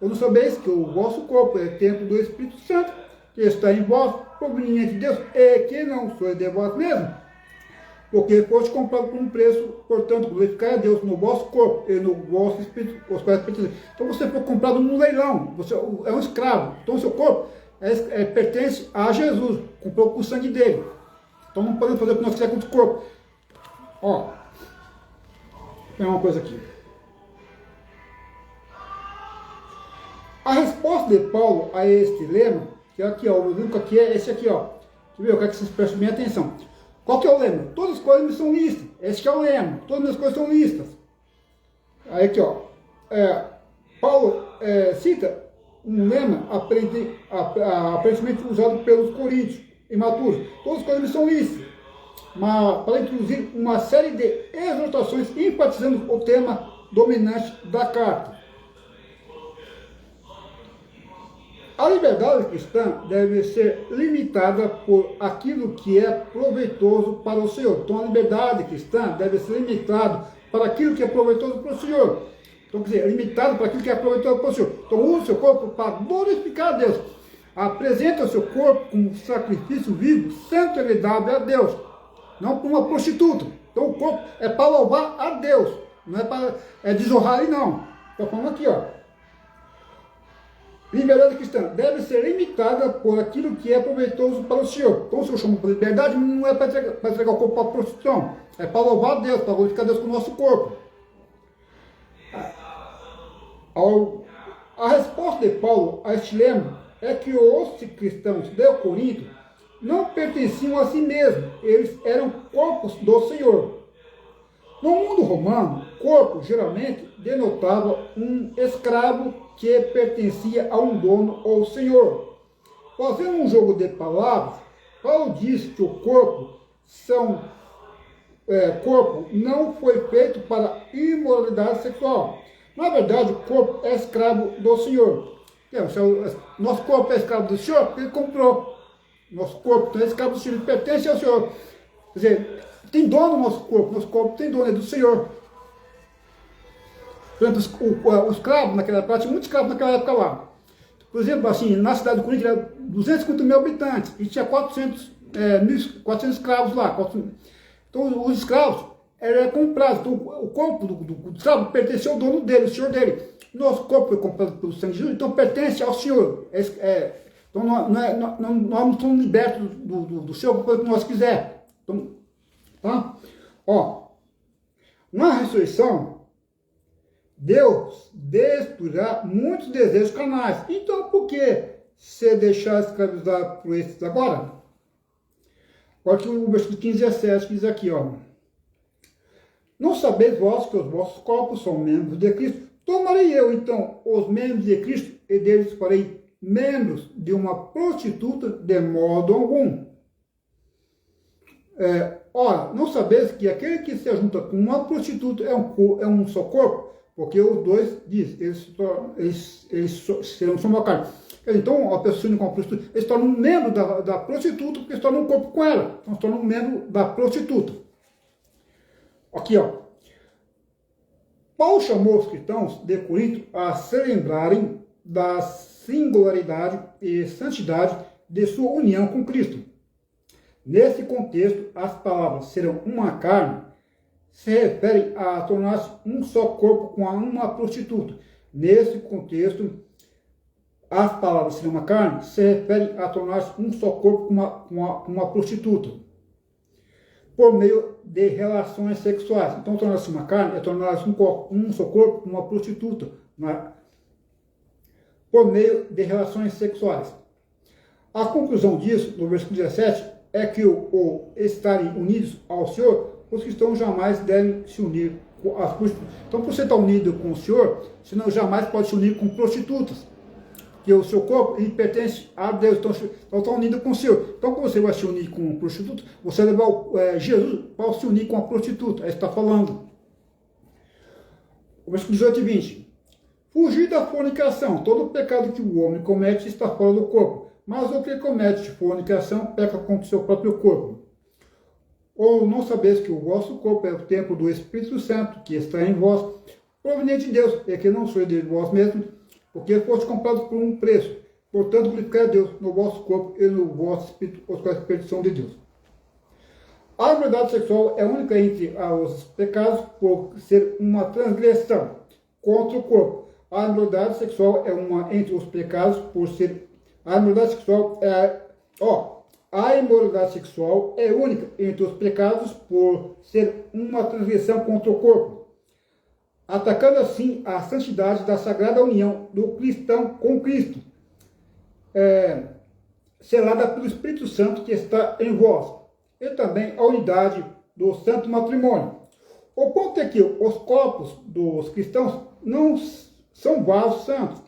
Ou não sabeis que o vosso corpo é templo do Espírito Santo, que está em vós, proveniente de Deus, e que não sois de vós mesmos, porque foste comprado por um preço. Portanto, glorificai a Deus no vosso corpo e no vosso espírito, os quais pertencem. Então você foi comprado num leilão, você é um escravo. Então o seu corpo pertence a Jesus, comprou com o sangue dele. Então não podemos fazer o que nós quisermos com o corpo. Ó. Tem uma coisa aqui. A resposta de Paulo a este lema, que é aqui, ó, o livro aqui é esse aqui, ó. Deixa eu ver, eu quero que vocês prestem bem atenção. Qual que é o lema? Todas as coisas me são listas. Esse que é o lema. Todas as minhas coisas são listas. Aí aqui, ó. Paulo cita um lema aparentemente usado pelos coríntios imaturos. Todas as coisas me são listas. para introduzir uma série de exortações enfatizando o tema dominante da carta. A liberdade cristã deve ser limitada por aquilo que é proveitoso para o Senhor. Então a liberdade cristã deve ser limitada para aquilo que é proveitoso para o Senhor. Então, quer dizer, limitado para aquilo que é proveitoso para o Senhor. Então use o seu corpo para glorificar a Deus. Apresenta o seu corpo como sacrifício vivo, santo e agradável a Deus. Não para uma prostituta. Então o corpo é para louvar a Deus. Não é para desonrar ele, não. Estou falando aqui, ó. Liberdade cristã deve ser limitada por aquilo que é proveitoso para o Senhor. Então, o Senhor chama de liberdade, não é para entregar o corpo para a prostituição. É para louvar a Deus, para glorificar Deus com o nosso corpo. A resposta de Paulo a este lema é que os cristãos de Corinto não pertenciam a si mesmos. Eles eram corpos do Senhor. No mundo romano, corpo geralmente denotava um escravo que pertencia a um dono ou senhor. Fazendo um jogo de palavras, Paulo diz que o corpo não foi feito para imoralidade sexual. Na verdade, o corpo é escravo do Senhor. Nosso corpo é escravo do Senhor porque ele comprou. Nosso corpo é escravo do Senhor, ele pertence ao Senhor. Quer dizer, tem dono no nosso corpo tem dono, é do Senhor. Por exemplo, o escravo naquela época, tinha muitos escravos naquela época lá. Por exemplo, assim, na cidade do Corinthians, era 250 mil habitantes, e tinha 400 escravos lá. Então, os escravos eram comprados. Então, o corpo do escravo pertencia ao dono dele, o senhor dele. Nosso corpo foi comprado pelo sangue de Jesus, então pertence ao Senhor. Então, nós não somos libertos do Senhor para fazer o que nós quisermos. Então, tá? Ó, na ressurreição, Deus destruirá muitos desejos carnais. Então, por que se deixar escravizar por esses agora? Olha aqui o versículo 15 e 17 que diz aqui, ó. Não sabeis vós que os vossos corpos são membros de Cristo? Tomarei eu, então, os membros de Cristo e deles farei membros de uma prostituta de modo algum. Ora, não sabeis que aquele que se junta com uma prostituta é um só corpo? Porque os dois, diz, eles serão só uma carne. Então, a pessoa com a prostituta, eles se tornam um membro da prostituta, porque se tornam um corpo com ela. Então, se tornam um membro da prostituta. Aqui, ó. Paulo chamou os cristãos de Corinto a se lembrarem da singularidade e santidade de sua união com Cristo. Nesse contexto, as palavras serão uma carne se referem a tornar-se um só corpo com uma prostituta. Nesse contexto, as palavras serão uma carne se referem a tornar-se um só corpo com uma prostituta, por meio de relações sexuais. Então, tornar-se uma carne é tornar-se um só corpo com uma prostituta, por meio de relações sexuais. A conclusão disso, no versículo 17, é que o estarem unidos ao Senhor, os cristãos jamais devem se unir com as prostitutas. Então, por você estar unido com o Senhor, você não jamais pode se unir com prostitutas. Porque o seu corpo ele pertence a Deus, então está unido com o Senhor. Então, quando você vai se unir com um prostituto, você vai levar Jesus para se unir com a prostituta. Aí está falando. O versículo 18 e 20. Fugir da fornicação. Todo pecado que o homem comete está fora do corpo. Mas o que comete fornicação peca contra o seu próprio corpo. Ou não sabeis que o vosso corpo é o templo do Espírito Santo, que está em vós, proveniente de Deus, e que não sois de vós mesmos, porque foste comprados por um preço. Portanto, glorificai a Deus no vosso corpo e no vosso espírito, os quais são de Deus. A imoralidade sexual é única entre os pecados por ser uma transgressão contra o corpo. A imoralidade sexual é uma entre os pecados por ser... A imoralidade sexual a imoralidade sexual é única entre os pecados por ser uma transgressão contra o corpo, atacando assim a santidade da sagrada união do cristão com Cristo, selada pelo Espírito Santo que está em vós, e também a unidade do santo matrimônio. O ponto é que os corpos dos cristãos não são vasos santos,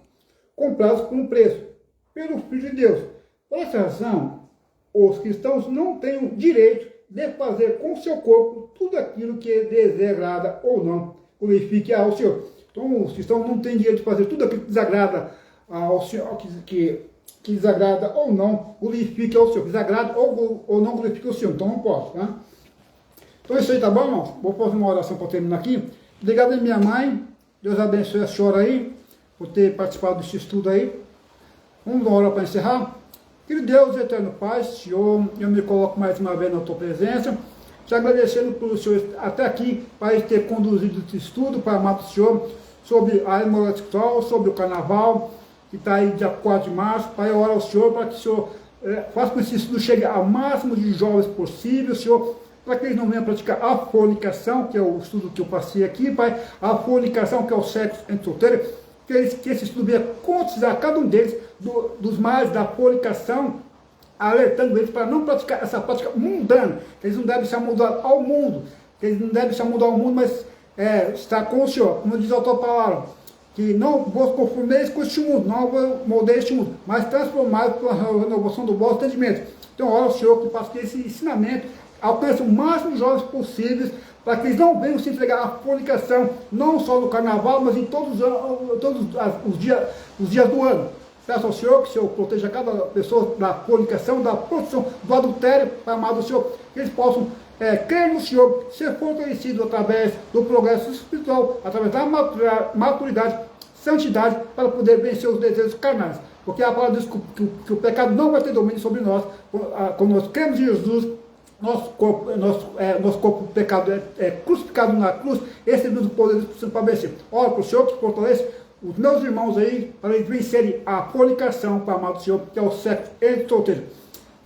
comprados por um preço, pelo Filho de Deus. Por essa razão, os cristãos não têm o direito de fazer com o seu corpo tudo aquilo que desagrada ou não glorifique ao Senhor. Então, os cristãos não têm direito de fazer tudo aquilo que desagrada ao Senhor, que desagrada ou não glorifique ao Senhor, que desagrada ou não glorifique ao Senhor. Então, não posso, tá? Então, isso aí, tá bom, irmãos? Vou fazer uma oração para terminar aqui. Obrigado a minha mãe. Deus abençoe a senhora aí, por ter participado desse estudo aí. Vamos dar uma hora para encerrar. Querido Deus, eterno Pai, Senhor, eu me coloco mais uma vez na tua presença, te agradecendo pelo Senhor até aqui, para ter conduzido esse estudo, para amar o Senhor, sobre a imoralidade sexual, sobre o carnaval, que está aí dia 4 de março. Pai, eu oro ao Senhor para que o Senhor faça com que esse estudo chegue ao máximo de jovens possível, Senhor, para que eles não venham praticar a fornicação, que é o estudo que eu passei aqui, Pai, a fornicação, que é o sexo entre solteiros, que esse estudo venha conscientizar cada um deles dos males da fornicação, alertando eles para não praticar essa prática mundana, que eles não devem se amoldar ao mundo, que eles não devem se amoldar ao mundo, mas estar com o Senhor, como diz a tua palavra, que não vos conformeis com este mundo, não vos moldeis este mundo, mas transformados pela renovação do vosso entendimento. Então, ora ao Senhor que faça que esse ensinamento alcance o máximo de jovens possíveis, para que eles não venham se entregar à fornicação, não só no carnaval, mas em todos os dias do ano. Peço ao Senhor que o Senhor proteja cada pessoa da fornicação, da prostituição, do adultério, Pai amado do Senhor, que eles possam crer no Senhor, ser fortalecidos através do progresso espiritual, através da maturidade, santidade, para poder vencer os desejos carnais. Porque a palavra diz que o pecado não vai ter domínio sobre nós, quando nós cremos em Jesus. Nosso corpo pecado é crucificado na cruz, esse é o poder para vencer. Ora para o Senhor que fortalece os meus irmãos aí, para eles vencerem a fornicação, para amar o Senhor, que é o sexo entre solteiros.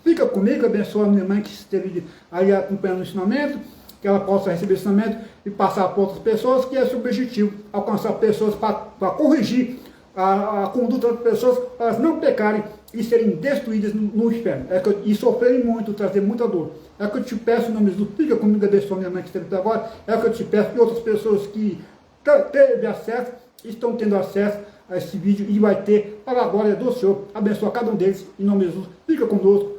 Fica comigo, abençoa a minha mãe que esteve aí acompanhando o ensinamento, que ela possa receber o ensinamento e passar para outras pessoas, que é esse o objetivo, alcançar pessoas para corrigir a conduta das pessoas, para elas não pecarem e serem destruídas no inferno, e sofrerem muito, trazer muita dor. É o que eu te peço em nome de Jesus, fica comigo, abençoa a minha mãe que esteve até agora, é o que eu te peço, e outras pessoas que teve acesso, estão tendo acesso a esse vídeo, e vai ter, para a glória do Senhor, abençoa cada um deles, em nome de Jesus, fica conosco,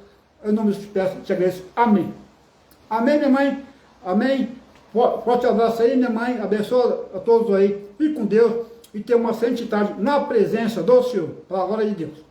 em nome de Jesus te peço, te agradeço, amém. Amém, minha mãe, amém, forte abraço aí, minha mãe, abençoa a todos aí, fique com Deus, e tenha uma santidade na presença do Senhor, para a glória de Deus.